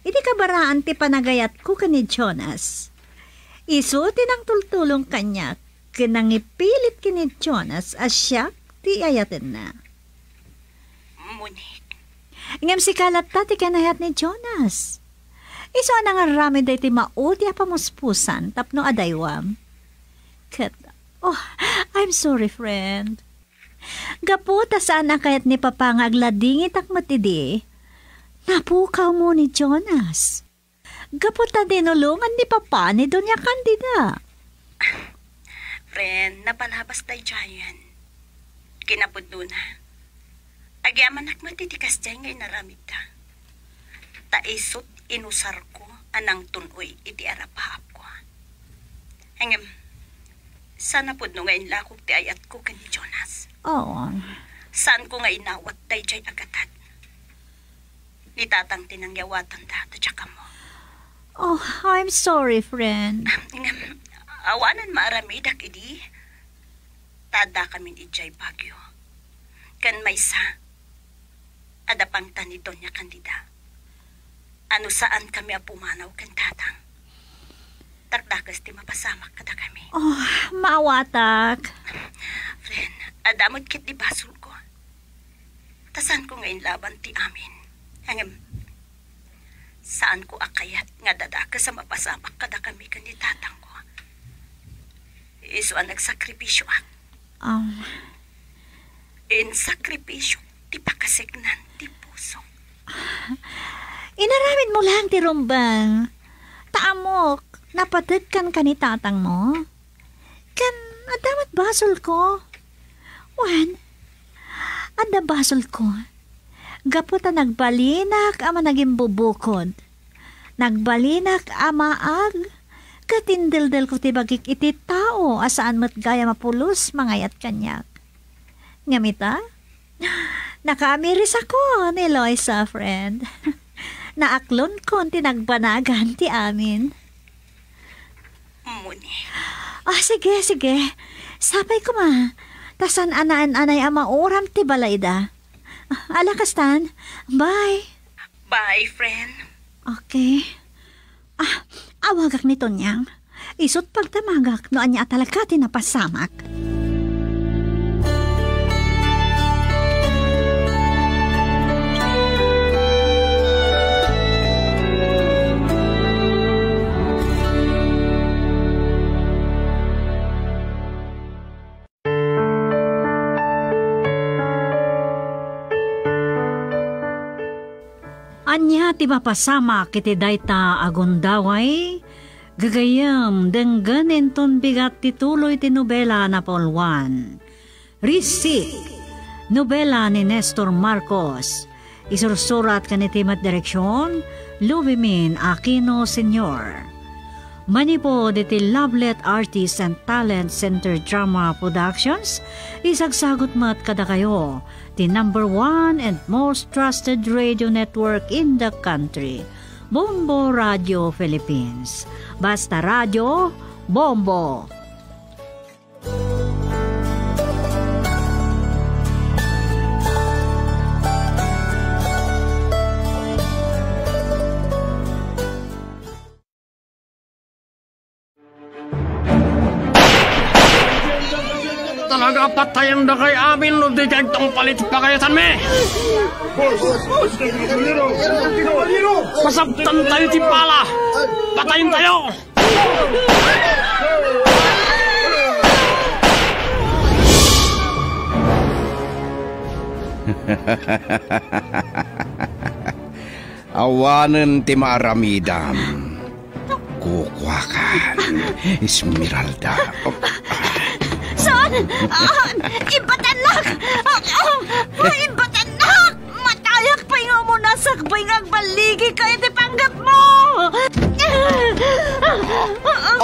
Idi kabaraan ti panagayat ko ka ni Jonas. Iso tinang tultulong kanyak, kinangipilit ki ni Jonas asyak ti ayatin na. Munik. Ngam si kalat tati kanayat ni Jonas. Iso na nga rami day ti mauti pamuspusan tapno adaywam. Kat, I'm sorry, friend. Gaputa saan na kayat ni Papa nga agladingit ak matidi. Napukaw mo ni Jonas. Gaputa dinulungan ni Papa ni Doña Candida. Friend, napalabas tayo dyan. Kinapudno na. Agyaman ak matitikas dyan ngay naramid ta. Taisot inusar ko anang tunoy iti arapahap ko. Hanggang, sana po no ngayon lakok ti ayat ko ka ni Jonas. Saan ko nga inawat day dyan agatan. Nitatang tinangyawatan da to tsaka mo. I'm sorry, friend. Hanggang, awanan maaramidak idi. Tada kami ijay bagyo. Kan may sa adapang tani Doña Candida. Ano saan kami apumanaw kan tatang. Takdakas ti mapasamak kada kami. Oh, maawatak. Friend, adamot kit di basol ko. Tasan ko ngayon laban ti amin. Hanggang, saan ko akayat nga dadakas sa mapasamak kada kami kanit tatang ko. Iso ang nagsakripisyo ak. In sakripisyo, ti pakasignan ti puso. Inaramin mo lang ti Rumbang. Taamok, napatid kan kanitatang mo. Kan, adamat basol ko. Wan, ada basol ko. Gaputa nagbalinak ama naging bubukod. Nagbalinak amaag. Katindildil ko tibagik iti tao asaan mo't gaya mapulos mangayat kanyak. Ngamita? Nakaamiris ako ni Loisa, friend. Naaklon ko tinagbanagan ti amin. Muni. Sige. Sapay ko ma. Tasan anaan-anay ama oram ti balayda. Alakastan. Bye. Bye, friend. Okay. Awagak ni Tonyang. Isot pagtamagak no anya talaga tinapasamak. Anya ti mapasama kiti dayta agundaway, gagayam denggan enton bigat tituloy ti nobela na Polwan. Risik, nobela ni Nestor Marcos, isursurat kanitimat direksyon, Lubimin Aquino Sr. Manipod iti Lovelet Artists and Talent Center Drama Productions, isagsagot mat kada kayo, the #1 and most trusted radio network in the country, Bombo Radio Philippines. Basta Radio, Bombo! Talaga patayan na kay amin no di kay tong palit pagayatan me. Pasabtan tayo ti pala. Patayin tayo. Awanan ti Maramidam. Kukwakan. Esmeralda. Saan? Ibatanak! Ibatanak! Matayak pa nga mo nasakbay nga baligi ka iti panggap mo!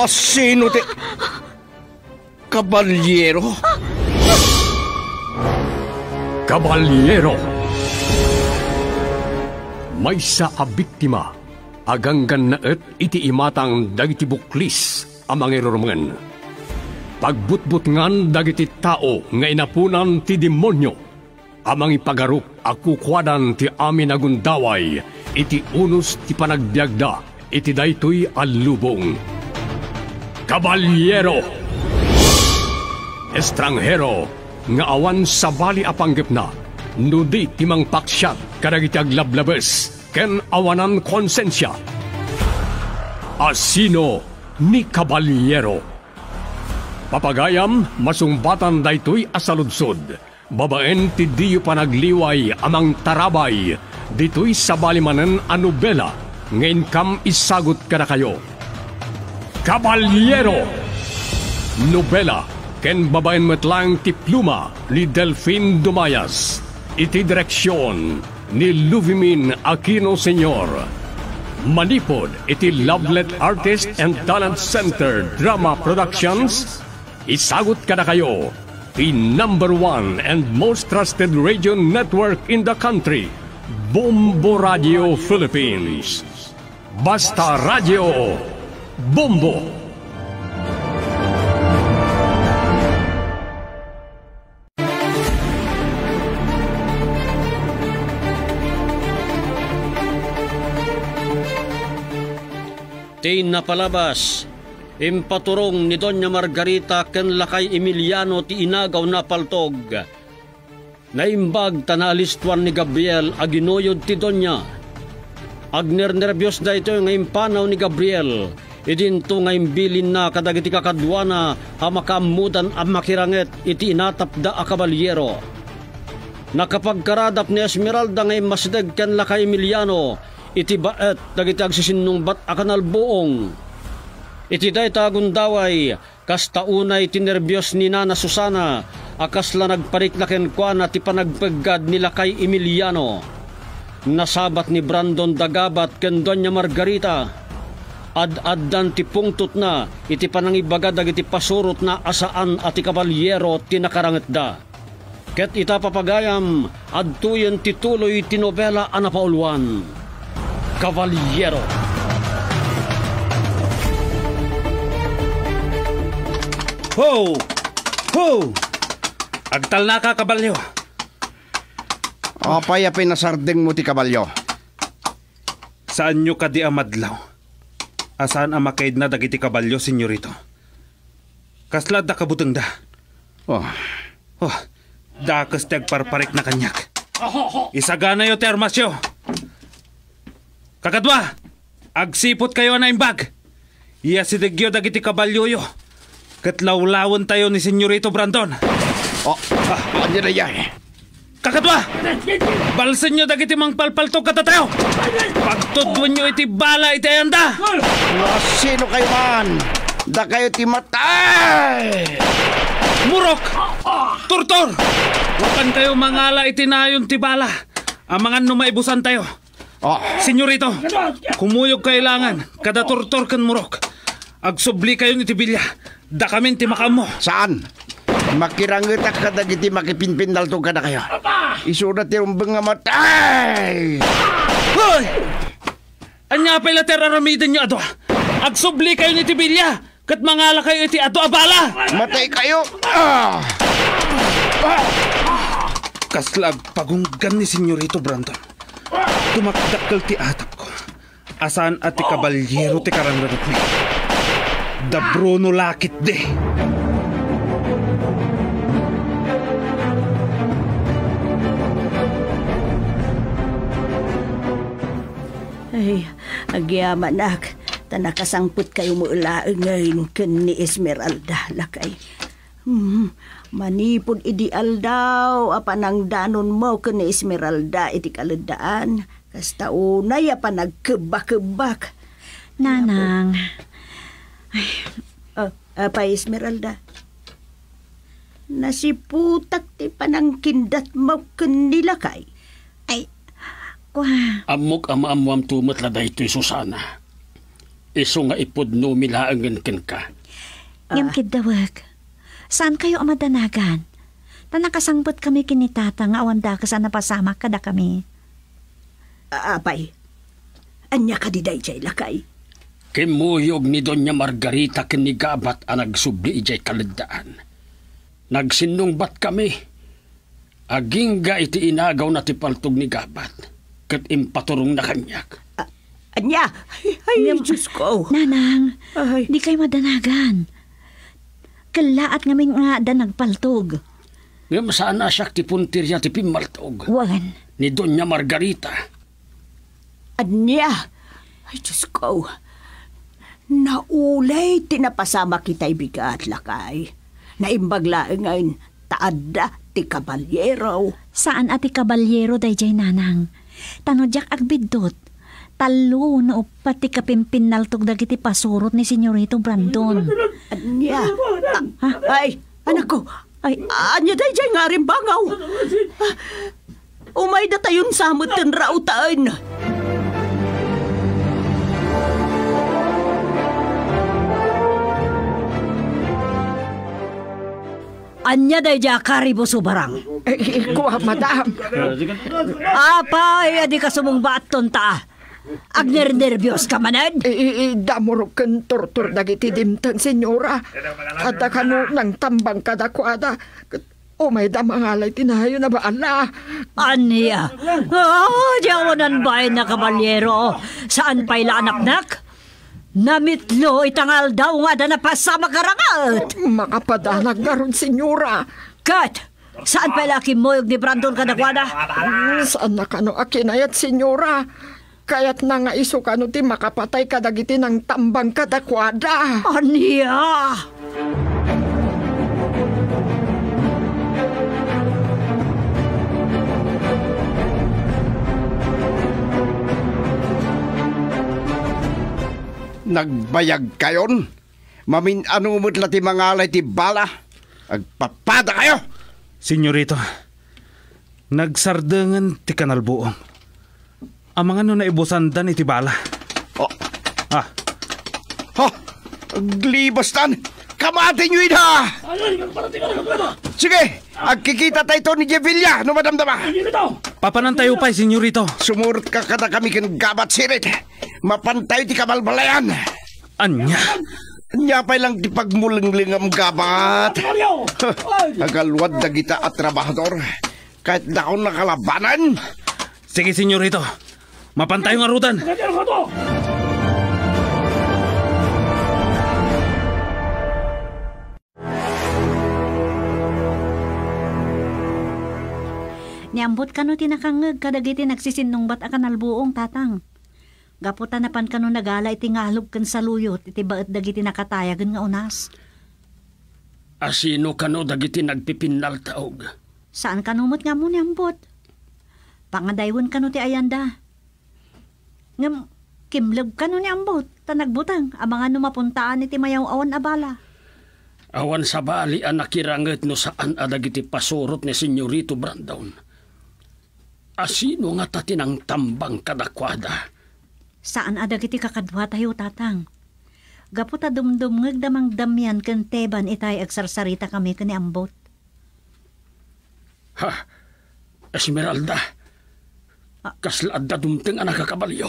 Sino ti... Kabalyero? Kabalyero. May sa abiktima, aganggan na iti imatang dagiti buklis amang irurungan. Pagbutbutngan dagiti tao nga inapunan ti demonyo, amang ipagarup akukwadan ti amin agundaway, iti unos ti panagbiagda, iti daytoy alubong. Kabalyero. Estranghero, nga awan sa bali apanggip na, nudi timang paksyat kadagiti aglablabes, ken awanan konsensya. Asino ni Kabalyero. Papagayam, masumbatan daytoy asaludsod. Babaen ti diyo panagliway amang tarabay. Dito'y sa balimanan a nobela. Ngayon kam isagot ka na kayo. Kabalyero! Nobela, ken babaen metlang ti pluma ni Delfin Dumayas. Iti direksyon ni Luvimin Aquino Sr. Manipod iti Lovelet Artists and Talent Center Drama Productions. Isagot ka na kayo, the #1 and most trusted radio network in the country, Bombo Radio Philippines. Basta Radio, Bombo! Ti napalabas Impaturong ni Doña Margarita ken lakay Emiliano ti inagaw na paltog. Naimbag tanalistuan ni Gabriel aginuyod ti Doña. Agner-nervyos da ito nga impanaw ni Gabriel. Idinto nga imbilin na kadagiti kakadwana hamakamudan ang makiranget iti inatap da a kabalyero. Nakapagkaradap ni Esmeralda nga imasdeg ken lakay Emiliano iti baet dagiti agsisinungbat a kanalbuong. Iti day tagundaway, kas taunay tinerbyos ni Nana Susana, akas la nagparik na kenkwana ti panagpaggad nila kay Emiliano. Nasabat ni Brandon Dagabat ken Doña Margarita. Ad-addan ti pungtot na, iti panangibagad iti pasurot na asaan ati kabalyero tinakaranget da. Ket ita papagayam, adtuyen tituloy ti nobela anapauluan. Kabalyero. Ho! Ho! Agtal na ka, kabalyo. Apay pinasardeng mo ti kabalyo. Saan nyo kadi amadlaw? Asaan ang makaid na dagiti kabalyo, senyorito? Kaslad da kabuteng da. Oh, dakas ti agparparek na kanyak. Isagana yo ti armasyo. Kakadwa, agsipot kayo na imbag. Iya si degyo dagiti kabalyo yo. Katlawlawan tayo ni Senyorito Brandon. Ano na yan? Kakadwa! Balsan nyo dagiti mang palpaltog katatayo! Pagtudwan nyo iti bala iti ayanda! Sino kayo man? Da kayo ti matay! Murok! Turtor! Wapan kayo mangala iti nayon ti bala. Amangan numaibusan tayo. Senyorito, kumuyog kailangan. Kada turtor kan murok. Agsubli kayo ni tibilya. Da kami ti makamo. Saan? Makirangitak ka dagiti makipinpindal to ka na kayo. Isurat yung mga matay! Hoy! Anya pala teraramidan nyo ato. Agsubli kayo ni tibilya. Kat mangala kayo iti ato abala. Matay kayo! Kaslag pagunggan ni Senyorito Brandon. Tumakdakkel ti atap ko. Asaan at ti kabalyero ti karanganot mi. Da Bruno lakit de. Ay, agyaman nak. Tanakasangput kayo mo ulaang ngayon ken ni Esmeralda lakay. Manipod ideal daw apan ang danon mo ken ni Esmeralda iti kaledaan. Kasta unay apan nagkebak-kebak. Nanang. Apa Esmeralda? Nasiputak ti panangkindat mo ken ni lakay. Ay, Amok ama-amwam tumat la daytoy Susana. Iso nga ipod no milaangan ken ka. Ngam kidawag. Saan kayo amadanagan? Tanakasangpot kami kinitata nga awan da kasan napasama kada kami. Apay, anya ka di dayjay lakay. Kimuyog ni Doña Margarita ken ni Gabat ang nagsubli ijay kaledaan. Nagsinungbat kami. Agingga iti inagaw na ti paltog ni Gabat. Kat impaturong na kanyak. Anya! Ay, Diyos ko! Nanang, di kayo madanagan. Kalaat ngamin nga da nagpaltog. Ngam saan na siya ti puntirya ti pimaltog? Wan. Ni Doña Margarita. Anya! Ay, Diyos ko! Naulay tinapasama kita'y bigat lakay. Naimbagla ngayon taadda ti kabalyero. Saan ati kabalyero dayjay nanang? Tanodyak agbidot. Talo na upat ti kapimpinaltog dagiti pasurot ni Senyorito Brandon. Anya? Ay, anak ko. Ay, anya dayjay nga rin bangaw. Umay da tayon samot ten rautaan. Anya dayjay karibo subarang. Kuha, madam. Apay, adi ka sumong baton ta. Agner-nervyos ka manad? Damurok ken tortur dagiti dimtan, senyora. Kada kanu nang tambang kada kuada. May damangalay tinayo na ba, ala? Anya? Diyawanan ba na kabalyero? Saan pa'y anak-nak? Namitlo itangal daw nga da napasama karangat. Makapadanag nga ron, senyora. Kat, saan pa laki mo yung ni Brandon kadakwada? Saan na kano akinayat, senyora? Kaya't na nga iso kano ti makapatay kadagiti ng tambang kadakwada. Aniya! Nagbayag kayon? Mamin-anumot la ti mga alay ti bala? Agpapada kayo! Senyorito, nagsardengan ti kanalbuong. Amang ano na ibusandan iti bala. Oh. Aglibas tan! Kamatin nyo ina! Sige, agkikita tayo ni Jevilla, no madamdama. Papanantayo pa, senyorito. Sumurot ka kada kami kin gabat sirit. Mapantayo ti kabalbalayan. Anya? Anya pa lang ti pagmulingling ang gabat. Agalwad na kita at trabahador. Kahit na akong nakalabanan. Sige, senyorito. Mapantayo nga rutan. Niambot kano tinakangag kadagiti nagsisinungbat akan albuong tatang. Gaputan napan kano nagala iti ngalog kan saluyot iti baet dagiti nakatayagan nga unas. Asino kano dagiti nagpipinal taog? Saan kanumot nga mo niambot? Pangadaywan kano ti ayanda. Ngam kimlag kano niambot tanagbutang amangan no mapuntaan iti mayaw awan abala. Awan sa bali ang nakiranget no saan adagiti pasurot ni Senyorito Brandon. Asino nga tatinang tambang kadakwada? Saan adagiti kakadwa tayo tatang? Gaputa dumdumngag damang damyan ken teban itay agsarsarita kami kani ambot. Ha? Esmeralda? Kaslaad da dumteng anak kakabalyo.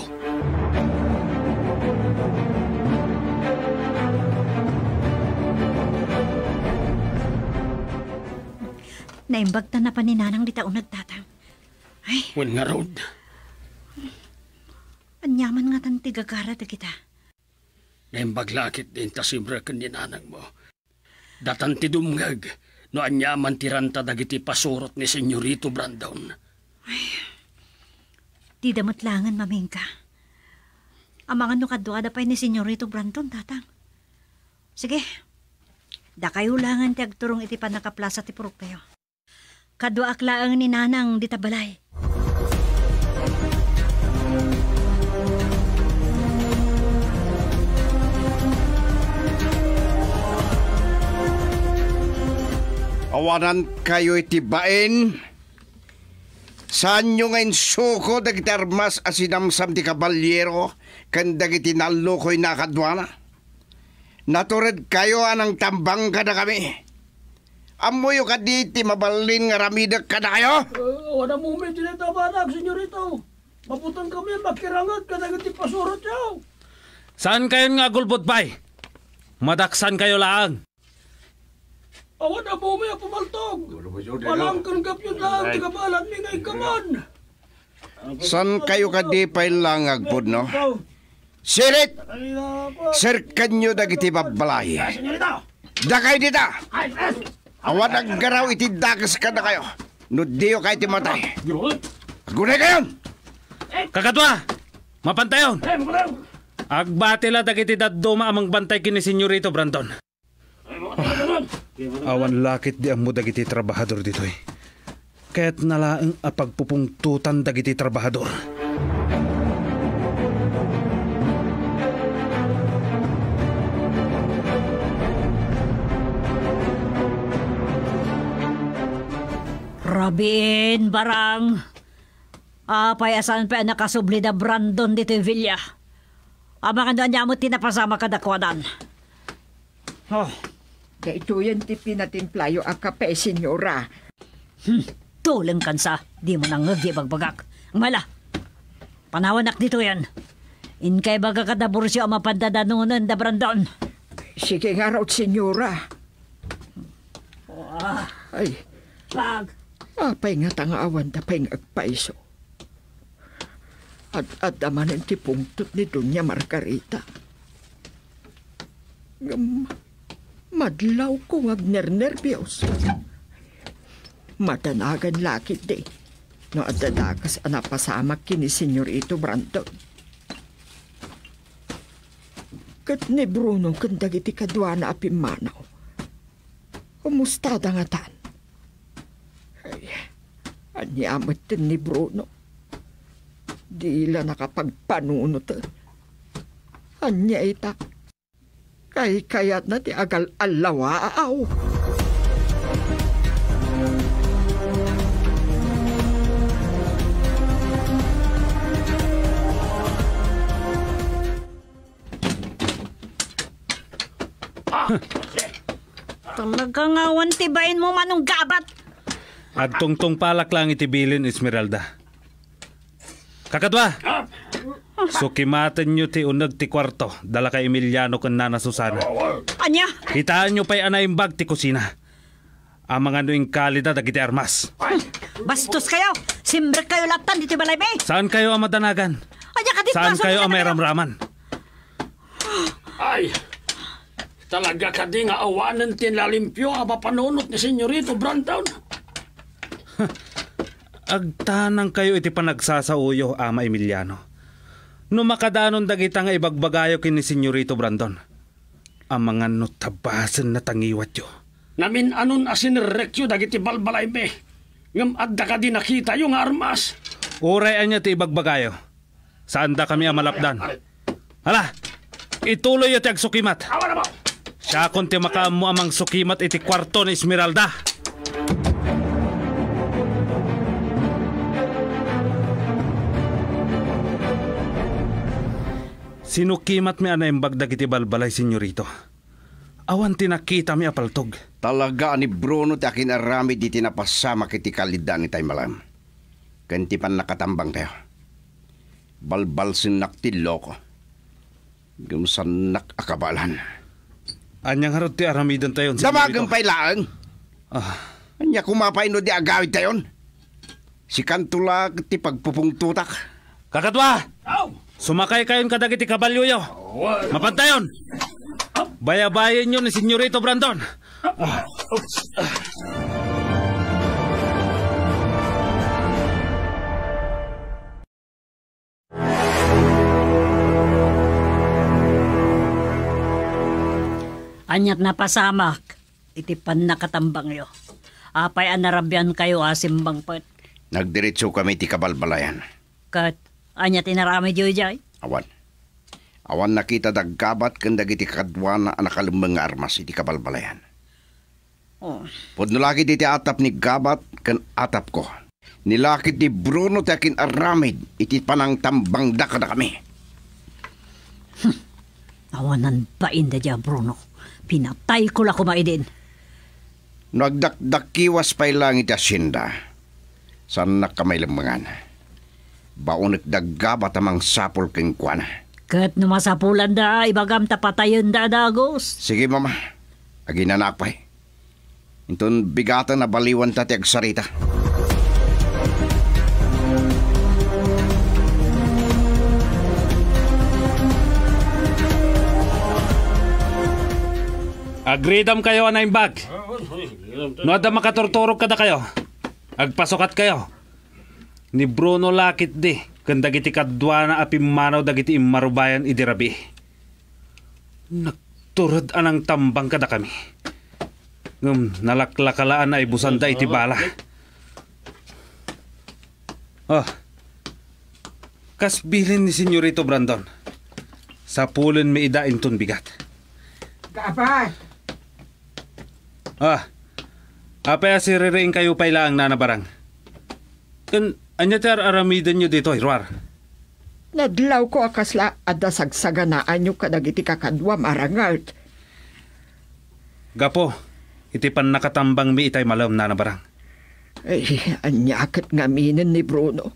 Naimbag na pa ni nanang di taon nagtatang. Ay. Wen nga road. Anyaman nga tan tigagara da kita. Naimbag lakit din ta sibra kan nanang mo. Datan ti dumngag no anyaman tiranta dagiti pasurot ni Senyorito Brandon. Ay. Di damatlangan mamingka. Amangan no kadwa da pay ni Senyorito Brandon tatang. Sige. Da kayo langan ti agturong iti panakaplasa ti purok kayo. Kadwa aklaang ni nanang di tabalay. Awanan kayo itibain. Saan nyo ngayon suko dagiti armas asinamsam ti kabalyero kan dagiti nalukoy na kadwana? Natured kayo anang tambang kada kami. Amoy ka diti mabalin nga ramidak ka na kayo? Wala mo may tinatabanak, senyorito. Maputan kami makirangat ka na gati pasurot yaw. Saan kayo nga gulbot bay? Madaksan kayo lang. Awan na mo may pumaltog. Palangkan kapyod lang, tigabalan mi ngay kaman. San kayo ka di pa'y lang agpod, no? Sirit! Sirkan nyo dagiti babalay. Dakay dita! Awan ang garaw iti dagas ka na kayo. No diyo kayo timatay. Agunay kayo! Kakatwa! Mapantayon! Agbatila dagiti daduma amang bantay kini Senyorito Brandon. Awan lakit di ang dagiti trabahador ditoy. Kaya't nalaang apagpupungtutan dagiti trabahador. Rabin, barang. Apay asan pa nakasubli da Brandon dito Villa. Amang ano niya mo tinapasama kadakwadan. Oh. Ito yan ti pinatimplayo a kape, senyora. Tulang kansa, di mo nang ngagi bagbagak. Mala, panawanak dito yan. Inkay baga kadabursyo ang mapandadanunan da Brandon. Sige nga raw, senyora. Ay. Apay nga tangaawan da pa'y agpaiso. At amanin ti pungtot ni Doña Margarita. Madlaw ko wag nernervyos. Matanagan lakit de. No adadakas anapasamak kini Senyorito Brandon. Kat ni Bruno kandagiti kadwa na apimanaw. Kumusta nga tan? Ay, anyamat din ni Bruno. Di ila nakapagpanunot. Anya ita. Kayat na ti agal alawaaw. Talagang awan tibayin mo manong gabat. At tungtong palak lang itibilin, Esmeralda. Kakadwa! Sukimatan nyo ti unag ti kwarto, dala kay Emiliano kan Nana Susana. Anya? Kitaan nyo pa'y anaimbag ti kusina. Ang mga nuing kalida dagiti armas. Bastos kayo! Simbrek kayo latan diti balay me! Saan kayo ang madanagan? Anya ka Saan kayo ang may ramraman? Ay, talaga ka di nga awanan tinalimpyo ang papanunot ni Senyorito Brandon. Agtanang kayo iti panagsasauyo, Ama Emiliano. No makadanon dagita nga ibagbagayo kini Senyorito Brandon. Ang mga notabasan na tangiwat yo. Namin anon asinrekyo dagiti balbalay me. Ngam adda ka di nakita yung armas. Urayan niya ti ibagbagayo. Saan da kami amalapdan? Hala, ituloy iti agsukimat. Siya kon ti makaamo amang sukimat iti kwarto ni Esmeralda. Sinukimat mi anaimbag dagiti balbalay, Senyorito. Awan tinakita mi apaltog. Talaga ni Bruno ti akin arami di tinapasama kiti kalidan ni tayo malam. Kanti pan nakatambang tayo. Balbal sinak ti loko. Gumsan akabalan. Anyang harot ti aramidan tayon, Damagang pa'y laang. Anya kumapay no di agawid tayon. Si Kantula ti pagpupungtutak. Kakatwa! Sumakay kayon kadagiti kabalyo yo. Mapantayon! Bayabayin nyo ni Senyorito Brandon. Anyat na pasamak, itipan na katambang yo. Apay anarabyan kayo asimbang pet. Nagdiretso kami ti kabalbalayan. Kat, anyat inarami diyo jay? Awan nakita daggabat kan dagiti kadwa na nakalumbang nga armas iti kabalbalayan. Podno lagi iti atap ni gabat kan atap ko. Nilakit ni Bruno takin aramid iti panang tambang dakada kami. Awanan ba inda dya, Bruno? Pinatay ko la kumaidin. Nagdakdakiwas pa'y lang iti asyenda. Saan na kamay lambangan? Baonek daggabat amang sapol keng kwana. Kat numasapulan da, ibagam tapatayon da dagos. Sige mama, aginanak pa'y. Inton bigatan na baliwan tati agsarita. Agreedam kayo anaimbag. No ada makaturturog kada kayo. Agpasukat kayo. Ni Bruno lakit di. Kanda giti kadwa na apimanaw dagiti imarubayan idirabi. Nagturad anang tambang kada kami. Nalaklakalaan na ibusanda iti bala. Kasbilin ni Senyorito Brandon. Sapulin mi ida inton bigat. Kapay! Apay asiriring kayo payla ang nanabarang. Kan anyatar aramidan nyo dito, Hirwar. Nadlaw ko akasla ada sagsaganaan nyo kadagiti kakadwa marangart. Gapo, itipan nakatambang mi itay malam nanabarang. Ay, anyakit nga minin ni Bruno.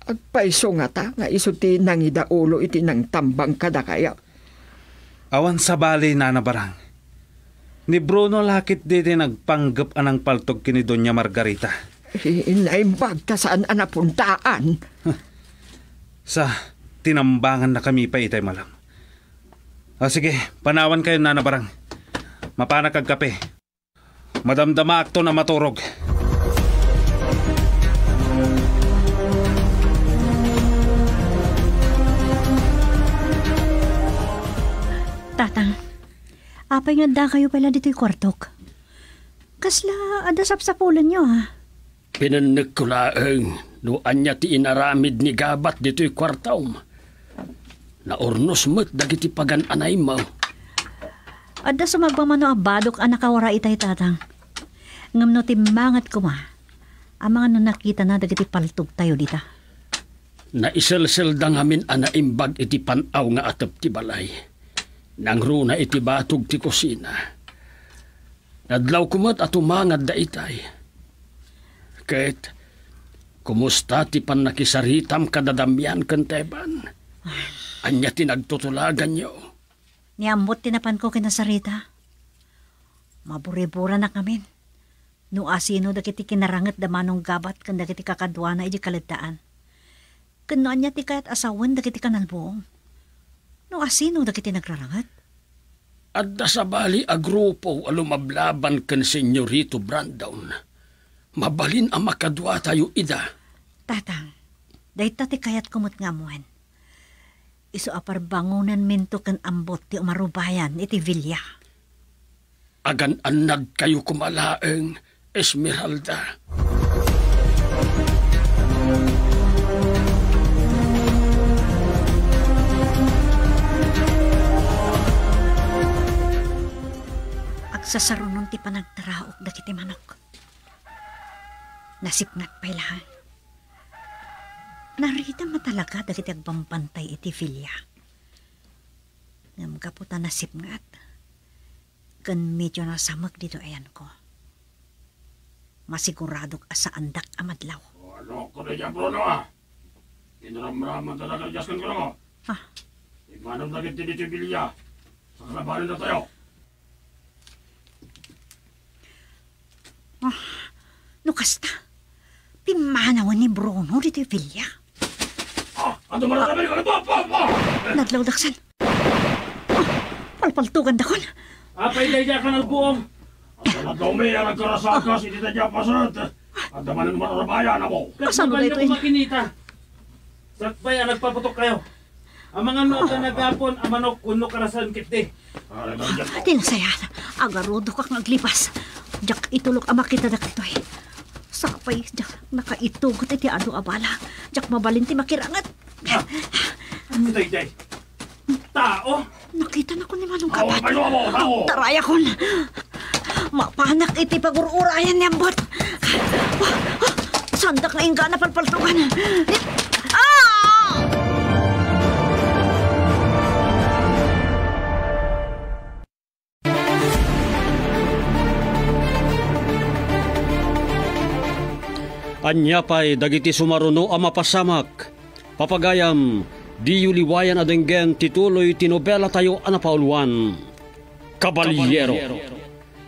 Agpaiso nga ta, nga isuti nang idaulo iti nang tambang kada kaya. Awan sa bali nanabarang. Ni Bruno lakit diti nagpanggap anang paltog kini Doña Margarita. Inaimbag ta saan anapuntaan. Sa tinambangan na kami pa itay malam. Sige, panawan kayo na nabarang. Mapanak kag kape. Madamdama akto na maturog. Tatang, apay nga da kayo pala dito'y kwartok. Kasla, ada sapsapulan nyo ha. Pinanek ko laeng, noan niya ti inaramid ni Gabat dito'y kwartaw. Naurnos mo't dagiti pagan-anay mo. Ada sa magpamano abadok ang nakawara itay tatang. Ngam no timbangat ko ma. Ang mga nakita na dagiti paltog tayo dita. Naiselsel da ngamin anaimbag iti panaw nga atap ti balay. Nang runa iti batog ti kusina. Nadlaw kumat at umangad da itay. Kahit kumusta ti pan nakisaritam kadadamyan kanteban. Anya tinagtutulagan nyo. Niambot tinapan ko kinasarita. Mabure-bura na kami. No asino dagiti kinarangat da manong Gabat kan dagiti kakadwa na iti kaladaan. Kano anya ti kayat asawan dagiti kanalbuong. No asino dagiti nagrarangat. Adda sa bali a grupo alumablaban kan Senyorito Brandon. Mabalin ang makadwa tayo ida. Tatang, dahita ti kayat kumot ngamuhan. Iso apar bangunan minto kan ambot ti umarubayan iti Villa. Agan-anad kayo kumalaeng, Esmeralda. Agsasarunon ti panagtaraok dakiti manok. Nasipnat pa'y lahat. Narita matalaga dagiti agbampantay iti Villa. Ngam kaputa nasipngat. Kan medyo nasamag dito ayan ko. Masiguradok asa andak amadlaw. Ano ko na dyan, Bruno ah? Tinaramraman talaga jaskan ko na mo. Ha? Imanam na dito dito Villa. Sa kalabanin na tayo. No kasta. Pimanawan ni Bruno dito Villa. Ano man namin ko na po! Naglawdaksan. Palpaltugan dakon. Apay daya ka ng buong. Ang nagdumi ang nagkarasakas, hindi na dyan pasat. Ang daman naman ang rabayan na mo. Kasano na ito? Makinita. Sakbay ang nagpaputok kayo. Ang mga nota nagapon, ang manok, kuno karasan kipti. Tinasaya. Agarudo kak naglipas. Jak itulok ang makita na katoy. Sapay, jak nakaitugot iti ado abala. Jak mabalinti makirangat. Ano day? Tao? Nakita na ko ni Manong Gabat. Tao! Taraya kon. Mapanak iti pagururayan ni ambot. Sandak na ingga na palpaltugan. Anya pa'y dagiti sumaruno a mapasamak. Papagayam, di yuliwayan adenggen tituloy tinobela tayo anapauluan. Kabalyero.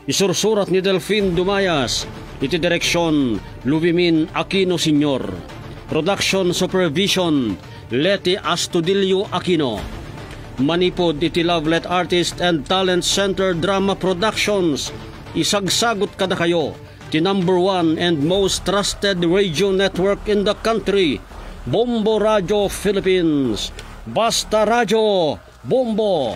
Isursurat ni Delfin Dumayas. Iti direksyon, Luvimin Aquino Sr. Production Supervision, Leti Astudillo Aquino. Manipod iti Lovelet Artist and Talent Center Drama Productions. Isagsagot kada kayo. The number 1 and most trusted radio network in the country, Bombo Radio Philippines. Basta Radio, Bombo!